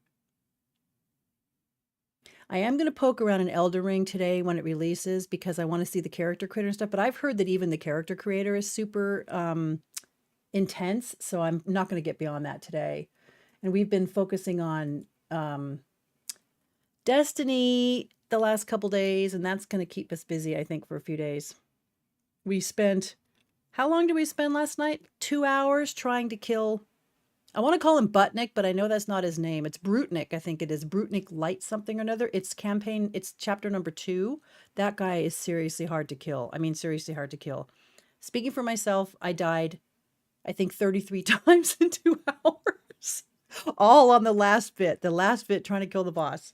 I am going to poke around in Elden Ring today when it releases because I want to see the character creator and stuff. But I've heard that even the character creator is super intense. So I'm not going to get beyond that today. And we've been focusing on Destiny the last couple days. And that's going to keep us busy, I think, for a few days. We spent, how long did we spend last night? 2 hours trying to kill, I want to call him Butnick, but I know that's not his name. It's Brutnik, I think it is. Brutnik Light something or another. It's campaign, it's chapter number 2. That guy is seriously hard to kill. I mean, seriously hard to kill. Speaking for myself, I died, I think, 33 times in 2 hours. All on the last bit trying to kill the boss.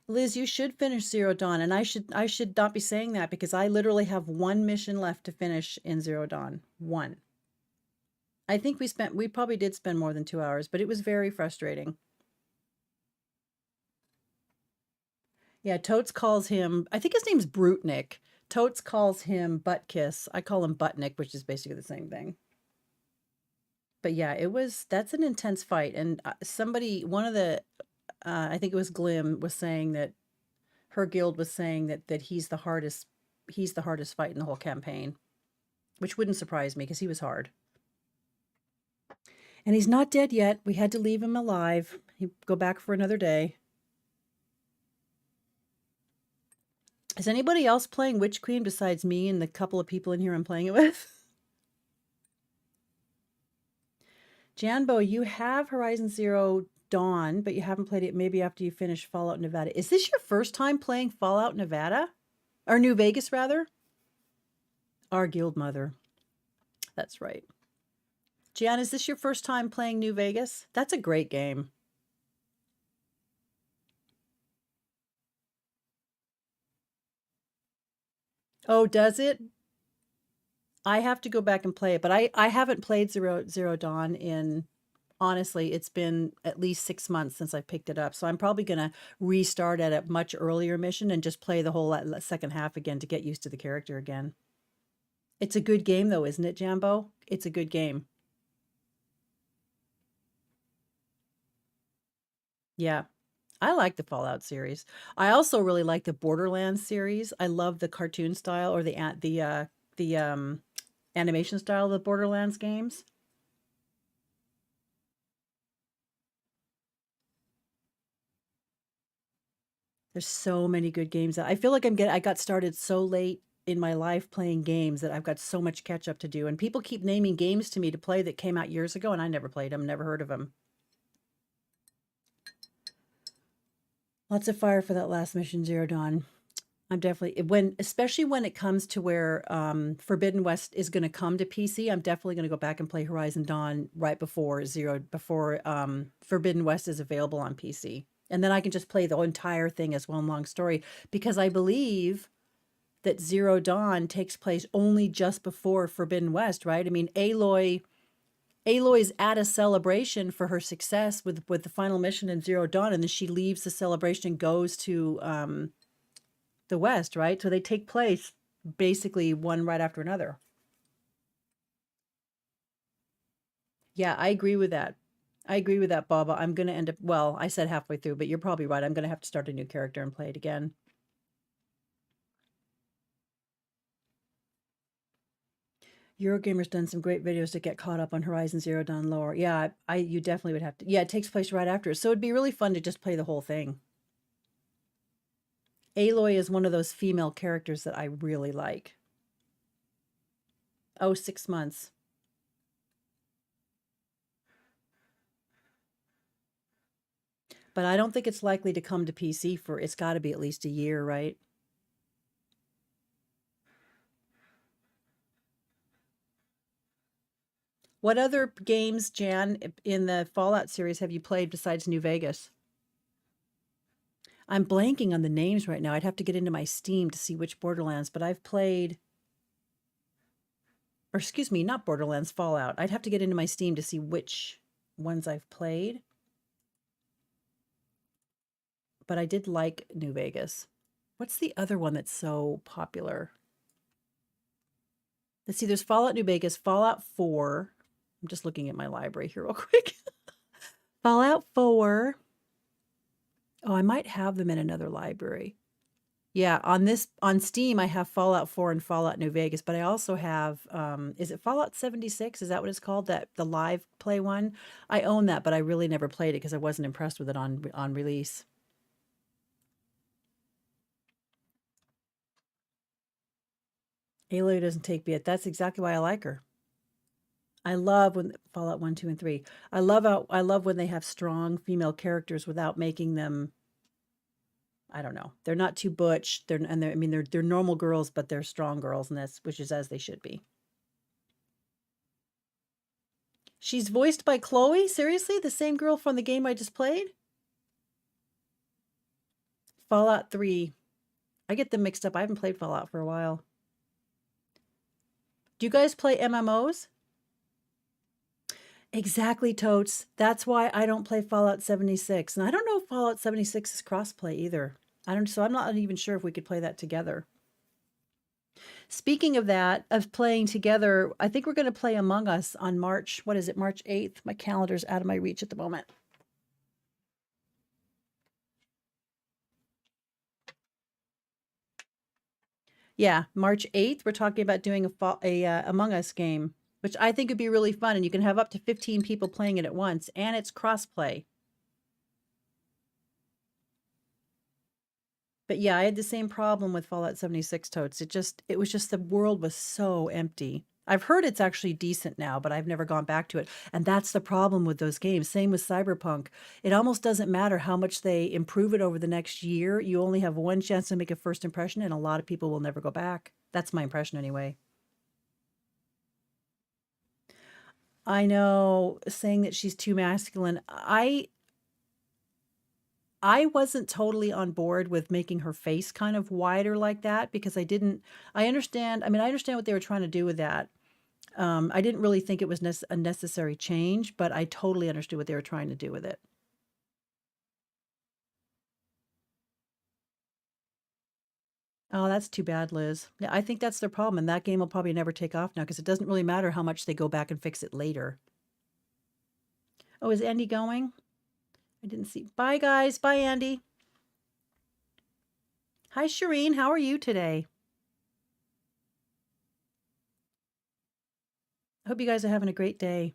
Liz, you should finish Zero Dawn, and I should not be saying that because I literally have one mission left to finish in Zero Dawn. One. I think we probably did spend more than 2 hours, but it was very frustrating. Yeah, Totes calls him, I think his name's Brutnik. Totes calls him Butt Kiss. I call him Buttnick, which is basically the same thing. But yeah, that's an intense fight. And somebody, one of the, I think it was Glim, was saying that her guild was saying that he's the hardest fight in the whole campaign, which wouldn't surprise me because he was hard. And he's not dead yet. We had to leave him alive. He'd go back for another day. Is anybody else playing Witch Queen besides me and the couple of people in here I'm playing it with? Janbo, you have Horizon Zero Dawn, but you haven't played it maybe after you finish Fallout Nevada. Is this your first time playing Fallout Nevada? Or New Vegas, rather? Our guild mother. That's right. Jan, is this your first time playing New Vegas? That's a great game. Oh, does it? I have to go back and play it, but I haven't played Zero Dawn in, honestly, it's been at least 6 months since I picked it up. So I'm probably going to restart at a much earlier mission and just play the whole second half again to get used to the character again. It's a good game though, isn't it, Jambo? It's a good game. Yeah. I like the Fallout series. I also really like the Borderlands series. I love the cartoon style or the animation style of the Borderlands games. There's so many good games. I feel like I got started so late in my life playing games that I've got so much catch up to do. And people keep naming games to me to play that came out years ago and I never played them, never heard of them. Lots of fire for that last mission, Zero Dawn. I'm definitely, especially when it comes to where Forbidden West is going to come to PC, I'm definitely going to go back and play Horizon Dawn right before Forbidden West is available on PC. And then I can just play the entire thing as one long story because I believe that Zero Dawn takes place only just before Forbidden West, right? I mean, Aloy's at a celebration for her success with the final mission in Zero Dawn, and then she leaves the celebration and goes to the West, right? So they take place basically one right after another. Yeah, I agree with that. I agree with that, Baba. I'm going to end up, well, I said halfway through, but you're probably right. I'm going to have to start a new character and play it again. Eurogamer's done some great videos to get caught up on Horizon Zero Dawn lore. Yeah, you definitely would have to. Yeah, it takes place right after. So it'd be really fun to just play the whole thing. Aloy is one of those female characters that I really like. Oh, 6 months. But I don't think it's likely to come to PC it's got to be at least a year, right? What other games, Jan, in the Fallout series have you played besides New Vegas? I'm blanking on the names right now. I'd have to get into my Steam to see which Borderlands, but I've played, or excuse me, not Borderlands, Fallout. I'd have to get into my Steam to see which ones I've played. But I did like New Vegas. What's the other one that's so popular? Let's see, there's Fallout New Vegas, Fallout 4. I'm just looking at my library here real quick. Fallout 4. Oh, I might have them in another library. Yeah, on Steam, I have Fallout 4 and Fallout New Vegas, but I also have, is it Fallout 76? Is that what it's called? The live play one? I own that, but I really never played it because I wasn't impressed with it on release. Aloy doesn't take BS. That's exactly why I like her. I love when Fallout 1, 2, and 3. I love when they have strong female characters without making them, I don't know. They're not too butch. They're normal girls, but they're strong girls, and which is as they should be. She's voiced by Chloe? Seriously? The same girl from the game I just played? Fallout 3. I get them mixed up. I haven't played Fallout for a while. Do you guys play MMOs? Exactly, Totes. That's why I don't play Fallout 76. And I don't know if Fallout 76 is crossplay either. So I'm not even sure if we could play that together. Speaking of that, of playing together, I think we're going to play Among Us on March 8th? My calendar's out of my reach at the moment. Yeah, March 8th, we're talking about doing a Among Us game, which I think would be really fun, and you can have up to 15 people playing it at once, and it's crossplay. But yeah, I had the same problem with Fallout 76, Totes. It was just the world was so empty. I've heard it's actually decent now, but I've never gone back to it. And that's the problem with those games. Same with Cyberpunk. It almost doesn't matter how much they improve it over the next year. You only have one chance to make a first impression, and a lot of people will never go back. That's my impression anyway. I know, saying that she's too masculine. I wasn't totally on board with making her face kind of wider like that because I understand what they were trying to do with that. I didn't really think it was a necessary change, but I totally understood what they were trying to do with it. Oh, that's too bad, Liz. Yeah, I think that's their problem, and that game will probably never take off now because it doesn't really matter how much they go back and fix it later. Oh, is Andy going? I didn't see. Bye, guys. Bye, Andy. Hi, Shireen. How are you today? I hope you guys are having a great day.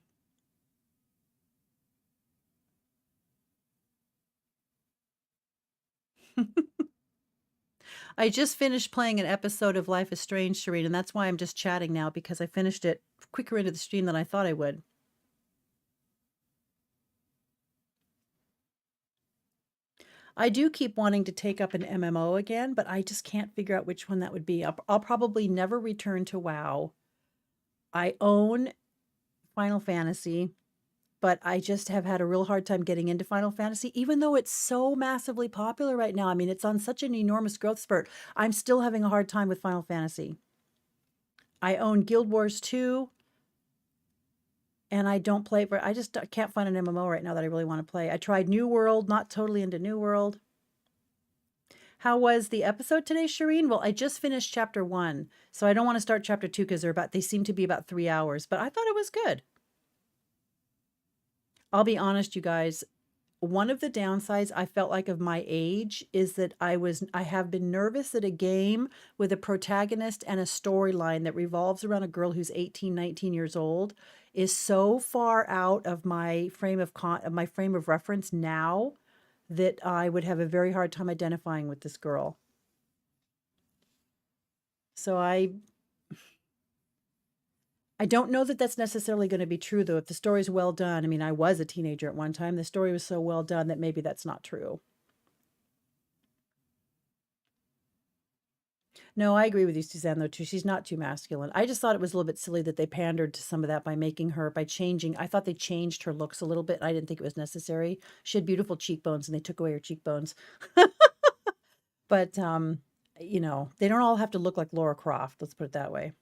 I just finished playing an episode of Life is Strange, Shireen, and that's why I'm just chatting now because I finished it quicker into the stream than I thought I would. I do keep wanting to take up an MMO again, but I just can't figure out which one that would be. I'll probably never return to WoW. I own Final Fantasy, but I just have had a real hard time getting into Final Fantasy, even though it's so massively popular right now. I mean, it's on such an enormous growth spurt. I'm still having a hard time with Final Fantasy. I own Guild Wars 2, and I don't play it. I just can't find an MMO right now that I really want to play. I tried New World, not totally into New World. How was the episode today, Shireen? Well, I just finished chapter 1, so I don't want to start chapter 2 because they seem to be about 3 hours, but I thought it was good. I'll be honest, you guys, one of the downsides I felt like of my age is that I have been nervous that a game with a protagonist and a storyline that revolves around a girl who's 18, 19 years old is so far out of my frame of reference now that I would have a very hard time identifying with this girl. So I don't know that that's necessarily going to be true, though. If the story's well done, I mean, I was a teenager at one time. The story was so well done that maybe that's not true. No, I agree with you, Suzanne, though, too. She's not too masculine. I just thought it was a little bit silly that they pandered to some of that by making her, by changing. I thought they changed her looks a little bit. I didn't think it was necessary. She had beautiful cheekbones and they took away her cheekbones. But, you know, they don't all have to look like Laura Croft. Let's put it that way.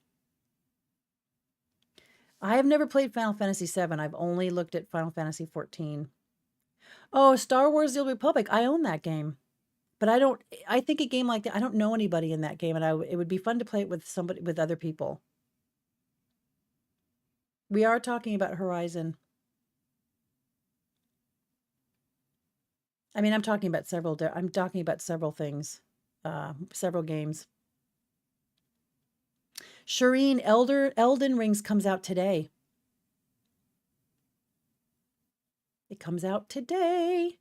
I have never played Final Fantasy VII. I've only looked at Final Fantasy 14. Oh, Star Wars The Old Republic. I own that game. But I think a game like that, I don't know anybody in that game, and it would be fun to play it with somebody, with other people. We are talking about Horizon. I mean, I'm talking about several things, several games. Shireen, Elden Rings comes out today. It comes out today.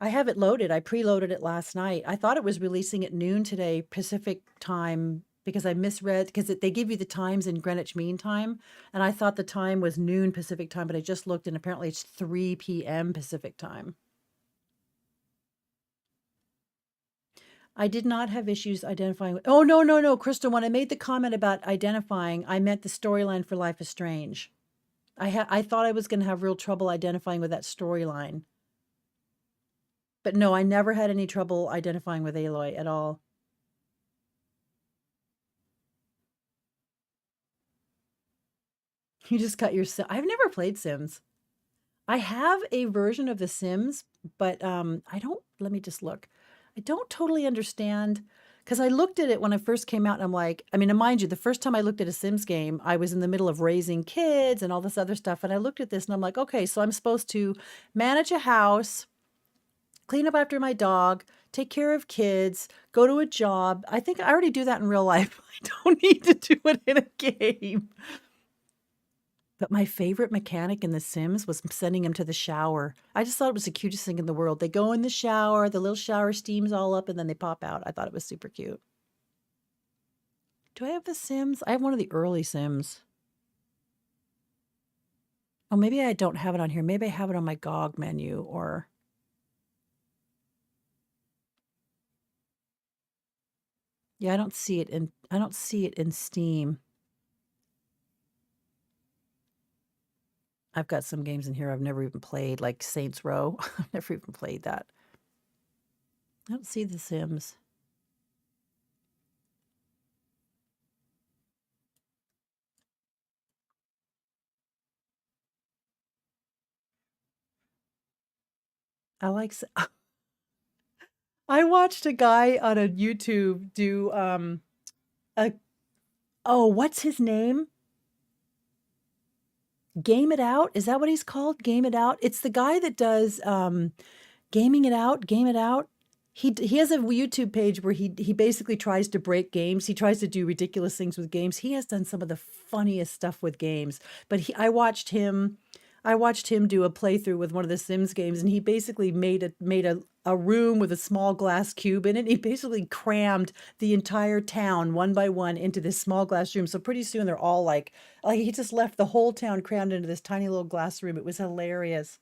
I have it loaded. I preloaded it last night. I thought it was releasing at noon today, Pacific time, because I misread, because they give you the times in Greenwich Mean Time, and I thought the time was noon Pacific time, but I just looked and apparently it's 3 p.m. Pacific time. I did not have issues identifying. Oh, no, Crystal, when I made the comment about identifying, I meant the storyline for Life is Strange. I thought I was going to have real trouble identifying with that storyline. But no, I never had any trouble identifying with Aloy at all. You just got your I've never played Sims. I have a version of The Sims, but I don't, let me just look. I don't totally understand, because I looked at it when I first came out and I'm like, I mean, and mind you, the first time I looked at a Sims game, I was in the middle of raising kids and all this other stuff. And I looked at this and I'm like, okay, so I'm supposed to manage a house, clean up after my dog, take care of kids, go to a job. I think I already do that in real life. I don't need to do it in a game. But my favorite mechanic in The Sims was sending them to the shower. I just thought it was the cutest thing in the world. They go in the shower, the little shower steams all up, and then they pop out. I thought it was super cute. Do I have The Sims? I have one of the early Sims. Oh, maybe I don't have it on here. Maybe I have it on my GOG menu, or... Yeah, I don't see it in Steam. I've got some games in here I've never even played, like Saints Row. I've never even played that. I don't see The Sims. I like... I watched a guy on a YouTube do what's his name? Game It Out? Is that what he's called? Game It Out? It's the guy that does Gaming It Out, Game It Out. He has a YouTube page where he basically tries to break games. He tries to do ridiculous things with games. He has done some of the funniest stuff with games. But I watched him do a playthrough with one of the Sims games, and he basically made a room with a small glass cube in it. He basically crammed the entire town one by one into this small glass room. So pretty soon they're all like he just left the whole town crammed into this tiny little glass room. It was hilarious.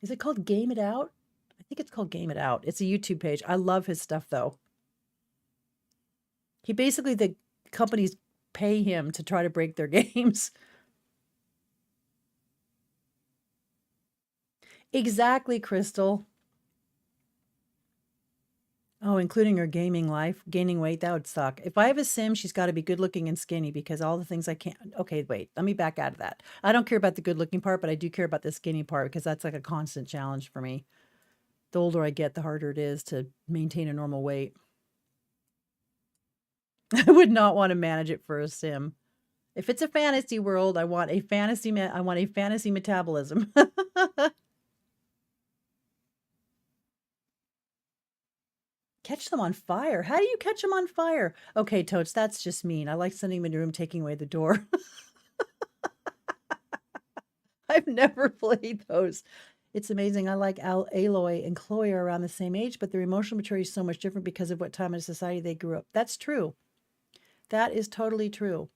Is it called Game It Out? I think it's called Game It Out. It's a YouTube page. I love his stuff, though. The companies pay him to try to break their games. Exactly, Crystal. Oh, including her gaming life, gaining weight, that would suck. If I have a Sim, she's got to be good looking and skinny, because all the things I can't. Okay, wait, let me back out of that. I don't care about the good looking part, but I do care about the skinny part, because that's like a constant challenge for me. The older I get, the harder it is to maintain a normal weight. I would not want to manage it for a Sim. If it's a fantasy world, I want a fantasy metabolism. Catch them on fire? How do you catch them on fire? Okay, Totes, that's just mean. I like sending them into a room, taking away the door. I've never played those. It's amazing. I like Aloy and Chloe are around the same age, but their emotional maturity is so much different because of what time in society they grew up. That's true. That is totally true.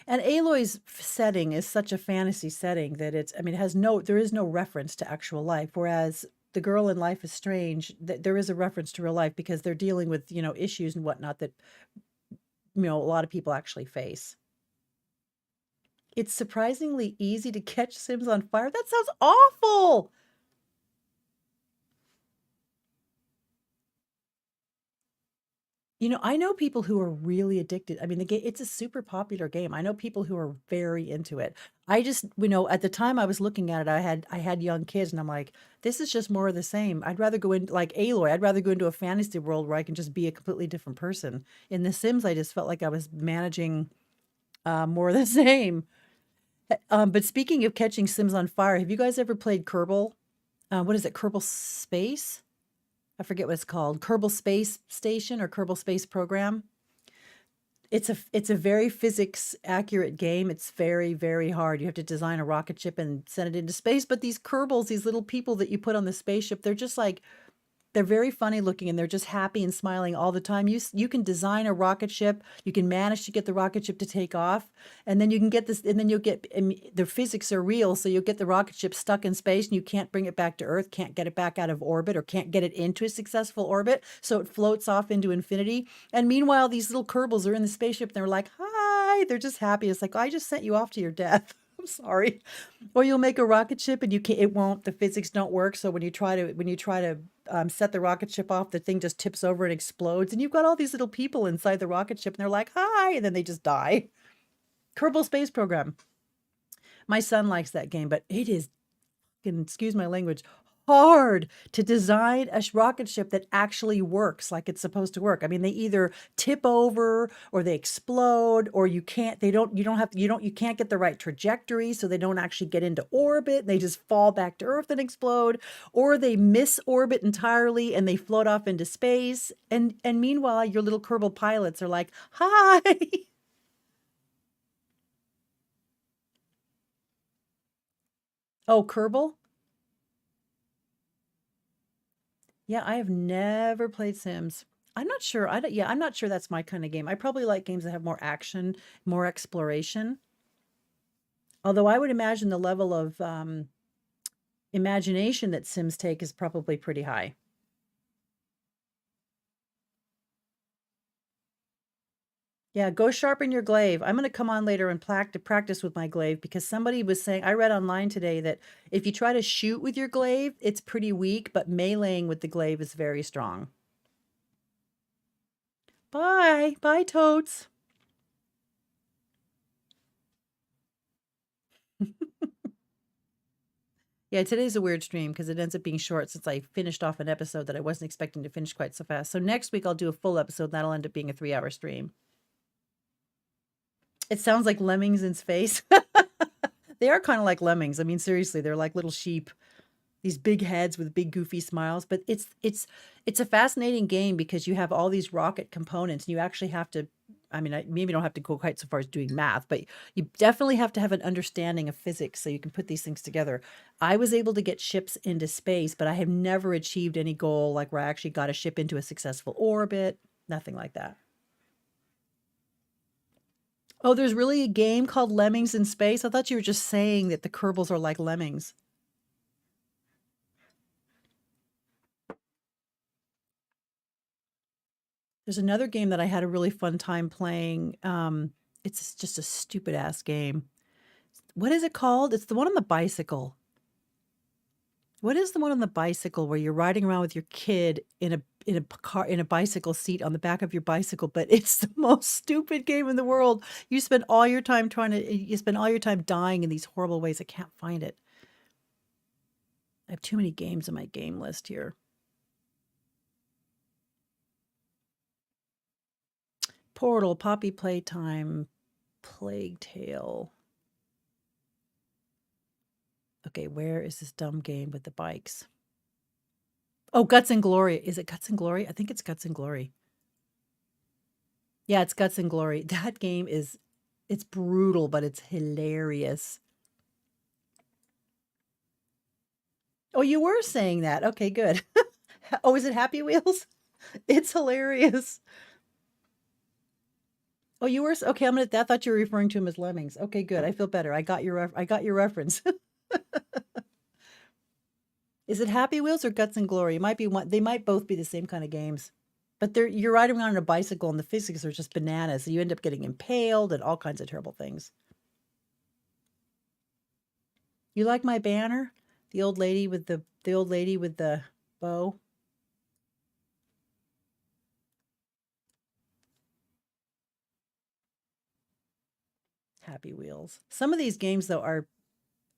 And Aloy's setting is such a fantasy setting that it's, I mean, there is no reference to actual life. Whereas the girl in Life is Strange, there is a reference to real life because they're dealing with, issues and whatnot that, a lot of people actually face. It's surprisingly easy to catch Sims on fire. That sounds awful. I know people who are really addicted. I mean, the game, it's a super popular game. I know people who are very into it. I just, at the time I was looking at it, I had young kids and I'm like, this is just more of the same. I'd rather go in like Aloy. I'd rather go into a fantasy world where I can just be a completely different person. In The Sims, I just felt like I was managing more of the same. But speaking of catching Sims on fire, have you guys ever played Kerbal? What is it? Kerbal Space? I forget what it's called. Kerbal Space Station or Kerbal Space Program. It's a very physics accurate game. It's very, very hard. You have to design a rocket ship and send it into space. But these Kerbals, these little people that you put on the spaceship, they're just like, they're very funny looking and they're just happy and smiling all the time. You can design a rocket ship. You can manage to get the rocket ship to take off. And then you can get this, and then the physics are real. So you'll get the rocket ship stuck in space and you can't bring it back to Earth, can't get it back out of orbit or can't get it into a successful orbit. So it floats off into infinity. And meanwhile, these little Kerbals are in the spaceship and they're like, hi, they're just happy. It's like, I just sent you off to your death. I'm sorry. Or you'll make a rocket ship and the physics don't work. So when you try to set the rocket ship off, the thing just tips over and explodes. And you've got all these little people inside the rocket ship and they're like, hi, and then they just die. Kerbal Space Program. My son likes that game, but it is, excuse my language, hard to design a rocket ship that actually works like it's supposed to work. I mean, they either tip over or they explode or you can't get the right trajectory, so they don't actually get into orbit. They just fall back to Earth and explode, or they miss orbit entirely and they float off into space. And meanwhile, your little Kerbal pilots are like, hi. Oh, Kerbal? Yeah, I have never played Sims. I'm not sure. I'm not sure that's my kind of game. I probably like games that have more action, more exploration. Although I would imagine the level of imagination that Sims take is probably pretty high. Yeah, go sharpen your glaive. I'm going to come on later and practice with my glaive because somebody was saying, I read online today that if you try to shoot with your glaive, it's pretty weak, but meleeing with the glaive is very strong. Bye. Bye, totes. Yeah, today's a weird stream because it ends up being short since I finished off an episode that I wasn't expecting to finish quite so fast. So next week I'll do a full episode and that'll end up being a 3-hour stream. It sounds like lemmings in space. They are kind of like lemmings. I mean, seriously, they're like little sheep. These big heads with big goofy smiles. But it's a fascinating game because you have all these rocket components and you actually have to, I mean, I maybe don't have to go quite so far as doing math, but you definitely have to have an understanding of physics so you can put these things together. I was able to get ships into space, but I have never achieved any goal like where I actually got a ship into a successful orbit. Nothing like that. Oh, there's really a game called Lemmings in Space? I thought you were just saying that the Kerbals are like lemmings. There's another game that I had a really fun time playing. It's just a stupid ass game. What is it called? It's the one on the bicycle. What is the one on the bicycle where you're riding around with your kid in a bicycle seat on the back of your bicycle, but it's the most stupid game in the world. You spend all your time dying in these horrible ways. I can't find it. I have too many games on my game list here. Portal, Poppy Playtime, Plague Tale. Okay, where is this dumb game with the bikes? Oh, Guts and Glory. Is it Guts and Glory? I think it's Guts and Glory. Yeah, it's Guts and Glory. That game it's brutal, but it's hilarious. Oh, you were saying that. Okay, good. Oh, is it Happy Wheels? It's hilarious. Oh, you were okay. I thought you were referring to him as lemmings. Okay, good. I feel better. I got your reference. Is it Happy Wheels or Guts and Glory? It might be one. They might both be the same kind of games, but you're riding around on a bicycle, and the physics are just bananas. So you end up getting impaled and all kinds of terrible things. You like my banner? The old lady with the bow. Happy Wheels. Some of these games though are,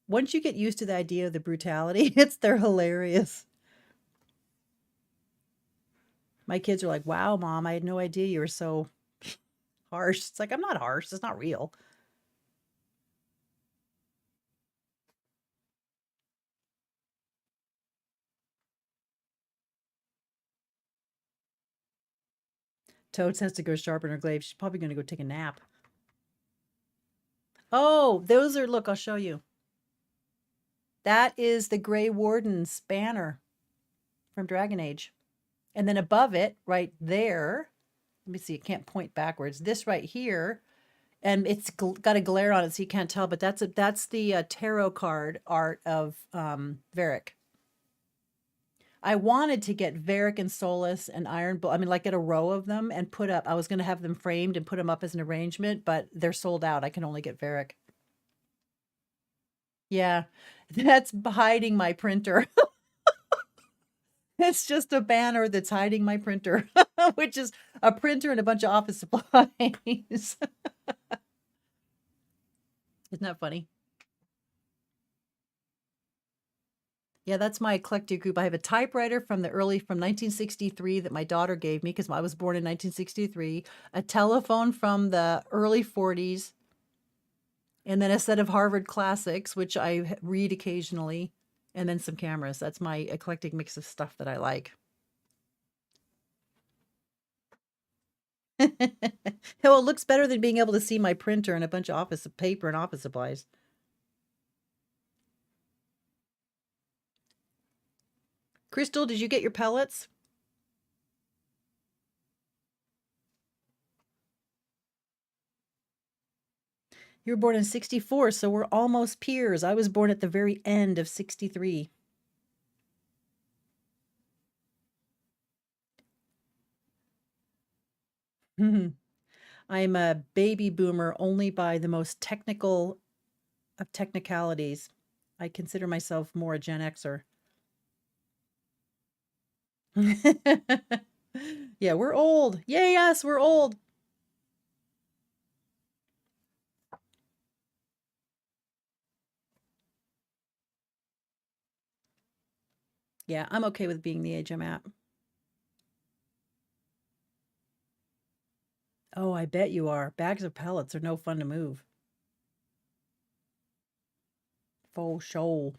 once you get used to the idea of the brutality, they're hilarious. My kids are like, "Wow, Mom, I had no idea you were so harsh." It's like, I'm not harsh. It's not real. Toads has to go sharpen her glaive. She's probably going to go take a nap. Oh, those are, look, I'll show you. That is the Grey Warden's banner from Dragon Age. And then above it, right there, let me see, it can't point backwards. This right here, and it's got a glare on it so you can't tell, but that's the tarot card art of Varric. I wanted to get Varric and Solus and Iron Bull. I mean, like get a row of them and put up. I was going to have them framed and put them up as an arrangement, but they're sold out. I can only get Varric. Yeah, that's hiding my printer. It's just a banner that's hiding my printer, which is a printer and a bunch of office supplies. Isn't that funny? Yeah, that's my eclectic group. I have a typewriter from 1963 that my daughter gave me because I was born in 1963, a telephone from the early 40s, and then a set of Harvard classics, which I read occasionally, and then some cameras. That's my eclectic mix of stuff that I like. Well, it looks better than being able to see my printer and a bunch of office paper and office supplies. Crystal, did you get your pellets? You were born in 64, so we're almost peers. I was born at the very end of 63. I'm a baby boomer only by the most technical of technicalities. I consider myself more a Gen Xer. Yeah, we're old. Yay, us, we're old. Yeah, I'm okay with being the age I'm at. Oh, I bet you are. Bags of pellets are no fun to move. Faux show.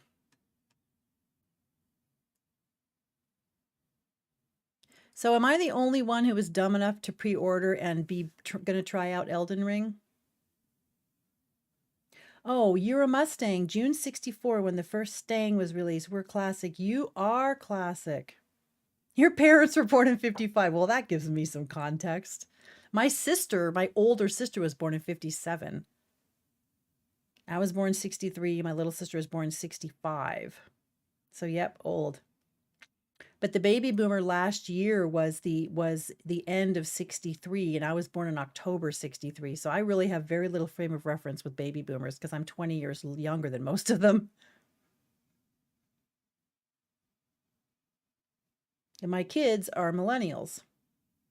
So am I the only one who was dumb enough to pre-order and be going to try out Elden Ring? Oh, you're a Mustang. June 64 when the first Stang was released. We're classic. You are classic. Your parents were born in 55. Well, that gives me some context. My older sister was born in 57. I was born 63. My little sister was born 65. So, yep, old. But the baby boomer last year was the end of 63, and I was born in October 63. So I really have very little frame of reference with baby boomers because I'm 20 years younger than most of them. And my kids are millennials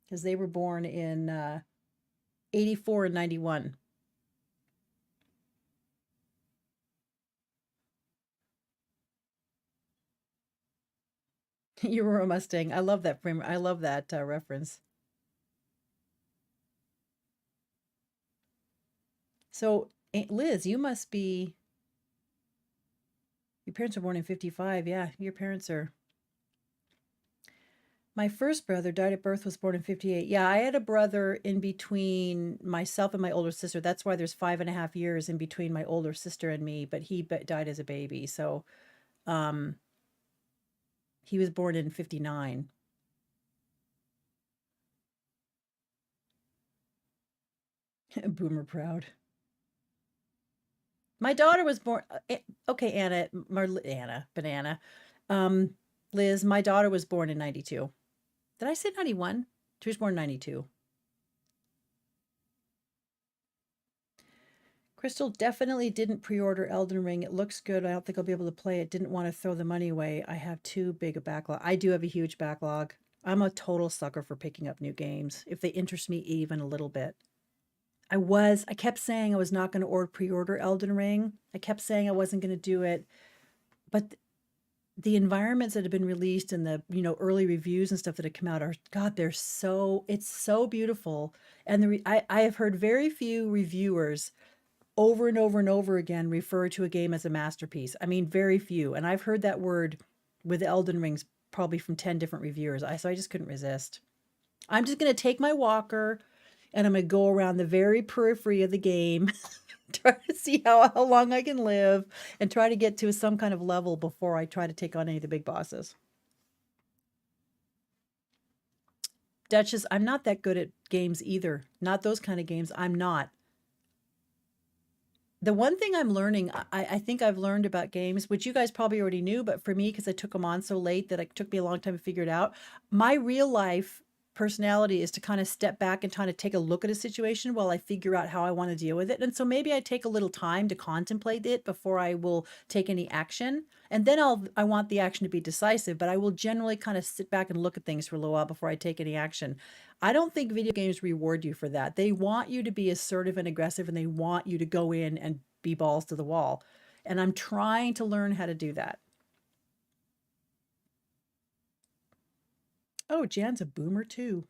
because they were born in 84 and 91. You were a Mustang. I love that frame. I love that reference. So, Liz, you must be. Your parents were born in 55. Yeah, your parents are. My first brother died at birth, was born in 58. Yeah, I had a brother in between myself and my older sister. That's why there's 5.5 years in between my older sister and me, but he died as a baby. So, he was born in 59. Boomer proud. My daughter was born. Okay, Anna, banana. Um, Liz, my daughter was born in 92. Did I say 91? She was born in 92. Crystal definitely didn't pre-order Elden Ring. It looks good. I don't think I'll be able to play it. Didn't want to throw the money away. I have too big a backlog. I do have a huge backlog. I'm a total sucker for picking up new games if they interest me even a little bit. I kept saying I was not going to pre-order Elden Ring. I kept saying I wasn't going to do it. But the environments that have been released and the, early reviews and stuff that have come out God, it's so beautiful. And I have heard very few reviewers over and over and over again refer to a game as a masterpiece. I mean, very few. And I've heard that word with Elden Rings probably from 10 different reviewers. So I just couldn't resist. I'm just going to take my walker and I'm going to go around the very periphery of the game, try to see how long I can live and try to get to some kind of level before I try to take on any of the big bosses. Duchess, I'm not that good at games either. Not those kind of games. I'm not. The one thing I'm learning, I think I've learned about games, which you guys probably already knew, but for me, because I took them on so late that it took me a long time to figure it out, my real life personality is to kind of step back and kind of take a look at a situation while I figure out how I want to deal with it. And so maybe I take a little time to contemplate it before I will take any action. And then I want the action to be decisive, but I will generally kind of sit back and look at things for a little while before I take any action. I don't think video games reward you for that. They want you to be assertive and aggressive, and they want you to go in and be balls to the wall. And I'm trying to learn how to do that. Oh, Jan's a boomer too.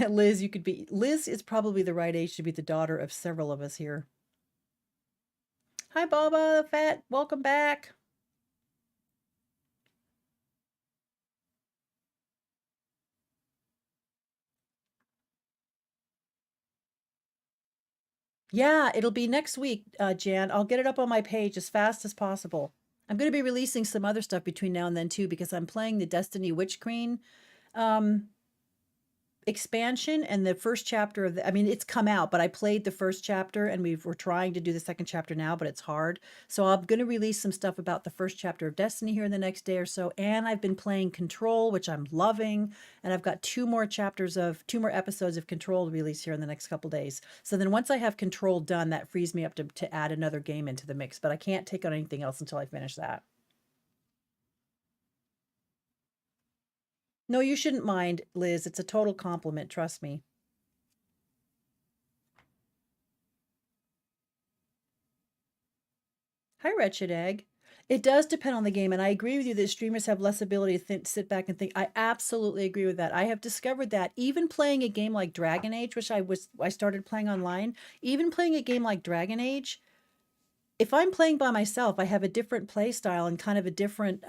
Liz is probably the right age to be the daughter of several of us here. Hi, Baba the Fat. Welcome back. Yeah, it'll be next week, Jan. I'll get it up on my page as fast as possible. I'm going to be releasing some other stuff between now and then too, because I'm playing the Destiny Witch Queen expansion and the first chapter of it's come out, but I played the first chapter and we're trying to do the second chapter now, but it's hard. So I'm going to release some stuff about the first chapter of Destiny here in the next day or so. And I've been playing Control, which I'm loving. And I've got two more episodes of Control to release here in the next couple days. So then once I have Control done, that frees me up to add another game into the mix, but I can't take on anything else until I finish that. No, you shouldn't mind, Liz. It's a total compliment, trust me. Hi, Wretched Egg. It does depend on the game, and I agree with you that streamers have less ability to sit back and think. I absolutely agree with that. I have discovered that even playing a game like Dragon Age, which I started playing online, even playing a game like Dragon Age, if I'm playing by myself, I have a different play style and kind of a different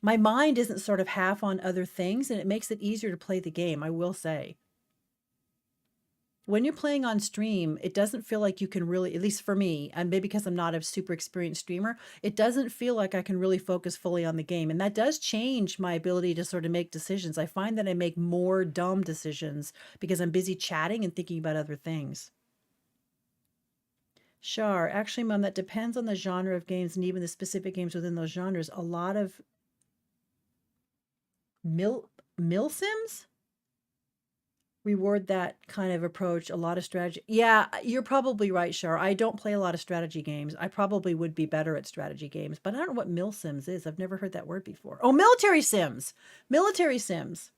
my mind isn't sort of half on other things, and it makes it easier to play the game, I will say. When you're playing on stream, it doesn't feel like you can really, at least for me, and maybe because I'm not a super experienced streamer, it doesn't feel like I can really focus fully on the game. And that does change my ability to sort of make decisions. I find that I make more dumb decisions because I'm busy chatting and thinking about other things. Sure. Actually, Mom, that depends on the genre of games and even the specific games within those genres. A lot of milsims reward that kind of approach. A lot of strategy. Yeah, you're probably right, Shar. I don't play a lot of strategy games. I probably would be better at strategy games, but I don't know what milsims is. I've never heard that word before. Oh, military sims. Military sims.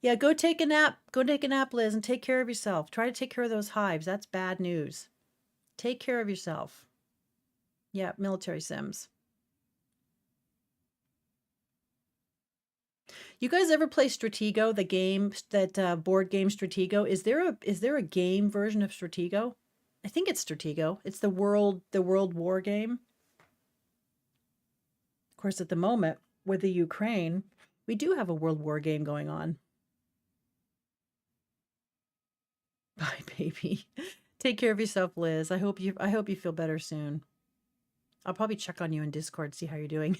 Yeah, go take a nap. Go take a nap, Liz, and take care of yourself. Try to take care of those hives. That's bad news. Take care of yourself. Yeah, military sims. You guys ever play Stratego, the game, that board game Stratego? Is there a game version of Stratego? I think it's Stratego. It's the World War game. Of course, at the moment with the Ukraine, we do have a World War game going on. Bye, baby. Take care of yourself, Liz. I hope you feel better soon. I'll probably check on you in Discord, see how you're doing.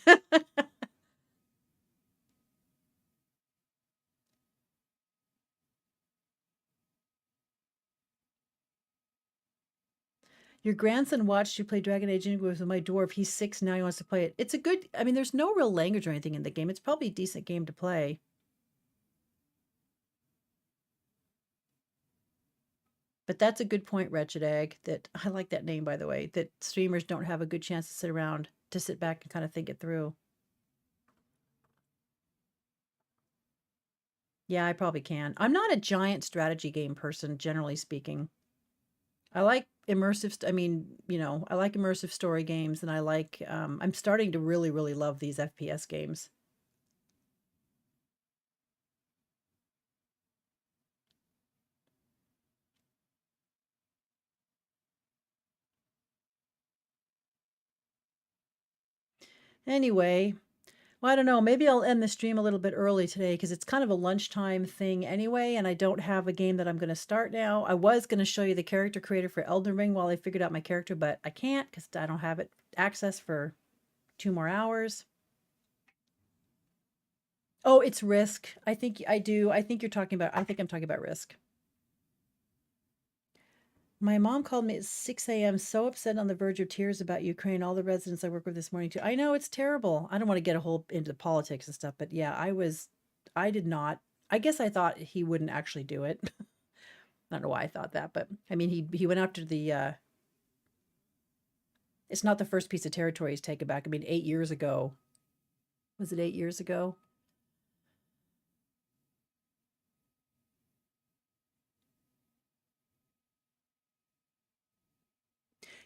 Your grandson watched you play Dragon Age Inquisition with my dwarf. He's 6 now. He wants to play it. It's a good. I mean, there's no real language or anything in the game. It's probably a decent game to play. But that's a good point, Wretched Egg. That I like that name, by the way. That streamers don't have a good chance to sit around to sit back and kind of think it through. Yeah, I probably can. I'm not a giant strategy game person, generally speaking. I like immersive. I mean, I like immersive story games, and I like. I'm starting to really, really love these FPS games. Anyway, well, I don't know. Maybe I'll end the stream a little bit early today because it's kind of a lunchtime thing anyway, and I don't have a game that I'm going to start now. I was going to show you the character creator for Elden Ring while I figured out my character, but I can't because I don't have it access for 2 more hours. Oh, it's Risk. I think I do. I think I'm talking about Risk. My mom called me at 6 a.m. so upset on the verge of tears about Ukraine. All the residents I work with this morning too. I know it's terrible. I don't want to get a whole into the politics and stuff, but yeah, I did not. I guess I thought he wouldn't actually do it. I don't know why I thought that, but I mean, he went after the. It's not the first piece of territory he's taken back. I mean, 8 years ago. Was it 8 years ago?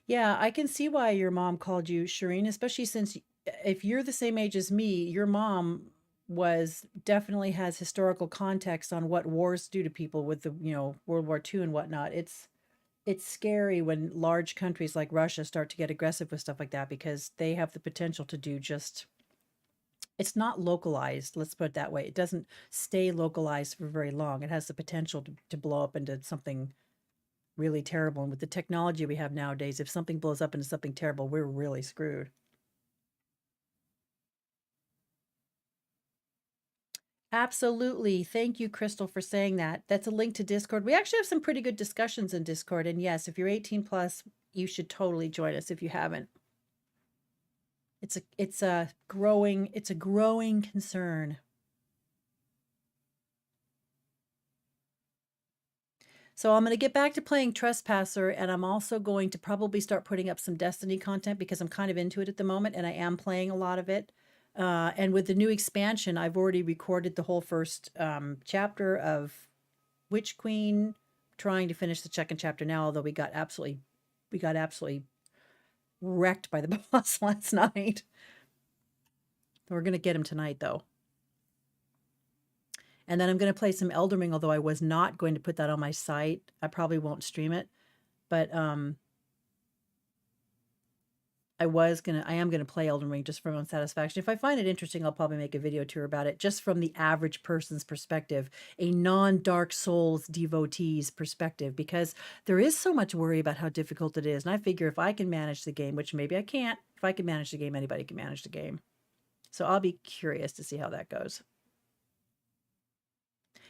Yeah, I can see why your mom called you Shireen, especially since if you're the same age as me, your mom definitely has historical context on what wars do to people with the, World War II and whatnot. It's scary when large countries like Russia start to get aggressive with stuff like that because they have the potential to do it's not localized, let's put it that way. It doesn't stay localized for very long. It has the potential to blow up into something really terrible. And with the technology we have nowadays, if something blows up into something terrible, we're really screwed. Absolutely. Thank you, Crystal, for saying that. That's a link to Discord. We actually have some pretty good discussions in Discord. And yes, if you're 18 plus, you should totally join us if you haven't. It's a growing concern. So I'm going to get back to playing Trespasser, and I'm also going to probably start putting up some Destiny content because I'm kind of into it at the moment, and I am playing a lot of it. And with the new expansion, I've already recorded the whole first chapter of Witch Queen, trying to finish the second chapter now, although we got absolutely wrecked by the boss last night. We're going to get him tonight, though. And then I'm going to play some Elden Ring, although I was not going to put that on my site. I probably won't stream it. But I am going to play Elden Ring just for my own satisfaction. If I find it interesting, I'll probably make a video tour about it, just from the average person's perspective, a non-Dark Souls devotee's perspective, because there is so much worry about how difficult it is. And I figure if I can manage the game, which maybe I can't, if I can manage the game, anybody can manage the game. So I'll be curious to see how that goes.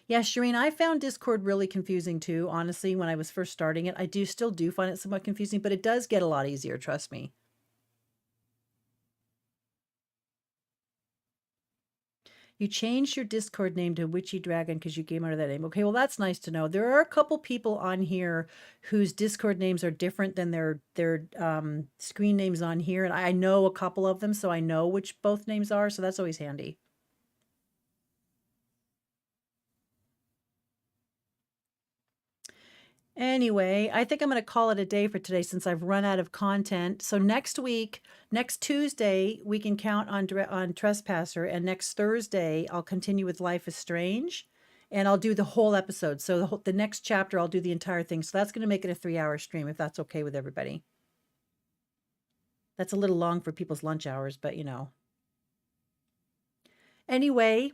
Yeah, Shireen, I found Discord really confusing too, honestly, when I was first starting it. I still do find it somewhat confusing, but it does get a lot easier, trust me. You changed your Discord name to Witchy Dragon because you came under that name. Okay, well, that's nice to know. There are a couple people on here whose Discord names are different than their screen names on here, and I know a couple of them, so I know which both names are, so that's always handy. Anyway, I think I'm going to call it a day for today since I've run out of content. So next Tuesday, we can count on Trespasser, and next Thursday, I'll continue with Life is Strange, and I'll do the whole episode. So the next chapter, I'll do the entire thing. So that's going to make it a 3-hour stream, if that's okay with everybody. That's a little long for people's lunch hours, but Anyway,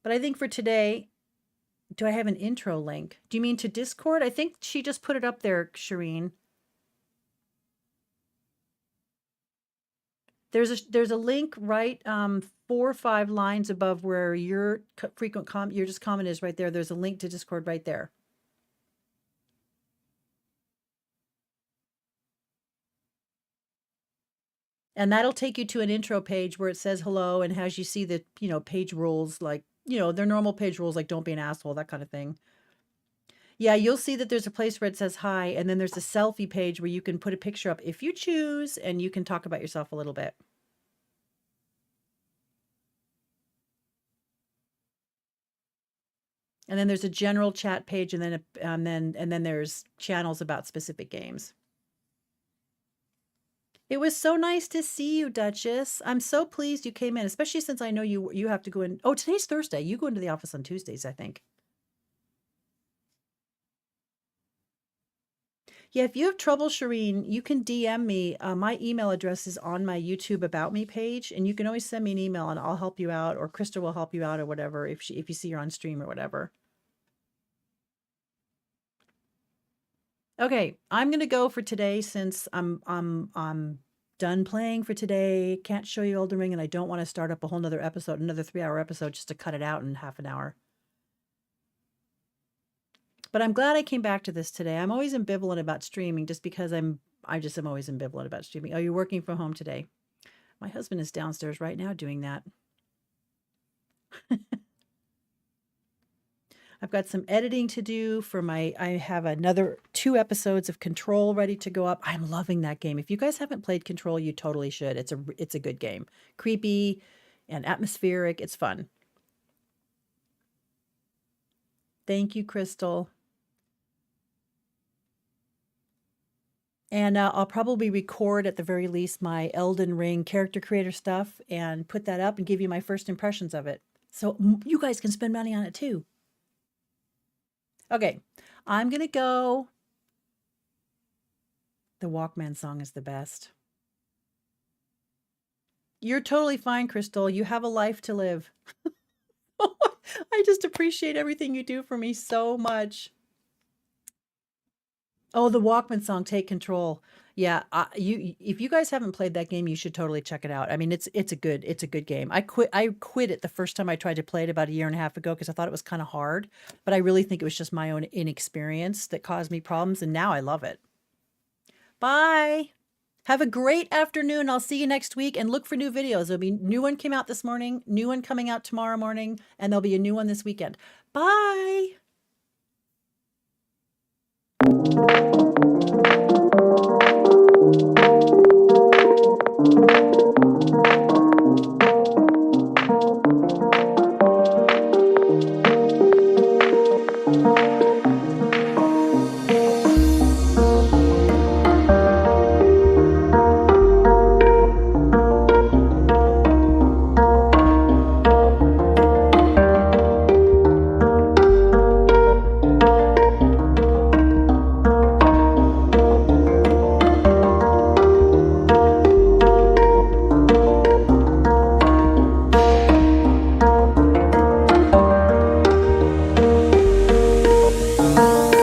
but I think for today, do I have an intro link? Do you mean to Discord? I think she just put it up there, Shireen. There's a link right 4 or 5 lines above where your your just comment is right there. There's a link to Discord right there. And that'll take you to an intro page where it says hello and has you see the, page rules, like, their normal page rules, like don't be an asshole, that kind of thing. Yeah, you'll see that there's a place where it says hi, and then there's a selfie page where you can put a picture up if you choose, and you can talk about yourself a little bit. And then there's a general chat page, and then there's channels about specific games. It was so nice to see you, Duchess. I'm so pleased you came in, especially since I know you have to go in. Oh, today's Thursday. You go into the office on Tuesdays, I think. Yeah, if you have trouble, Shireen, you can DM me. My email address is on my YouTube About Me page, and you can always send me an email, and I'll help you out, or Krista will help you out, or whatever, if you see you're on stream or whatever. Okay, I'm gonna go for today since I'm done playing for today. Can't show you Elden Ring, and I don't want to start up a whole nother episode, another 3-hour episode, just to cut it out in half an hour. But I'm glad I came back to this today. I'm always ambivalent about streaming just because I just am always ambivalent about streaming. Oh, you're working from home today. My husband is downstairs right now doing that. I've got some editing to do for I have another 2 episodes of Control ready to go up. I'm loving that game. If you guys haven't played Control, you totally should. It's a good game. Creepy and atmospheric. It's fun. Thank you, Crystal. And I'll probably record at the very least my Elden Ring character creator stuff and put that up and give you my first impressions of it. So you guys can spend money on it too. Okay, I'm going to go. The Walkman song is the best. You're totally fine, Crystal. You have a life to live. I just appreciate everything you do for me so much. Oh, the Walkman song, Take Control. Yeah, if you guys haven't played that game, you should totally check it out. I mean, it's a good game. I quit it the first time I tried to play it about a year and a half ago because I thought it was kind of hard, but I really think it was just my own inexperience that caused me problems, and now I love it. Bye. Have a great afternoon. I'll see you next week, and look for new videos. There'll be new one came out this morning, new one coming out tomorrow morning, and there'll be a new one this weekend. Bye.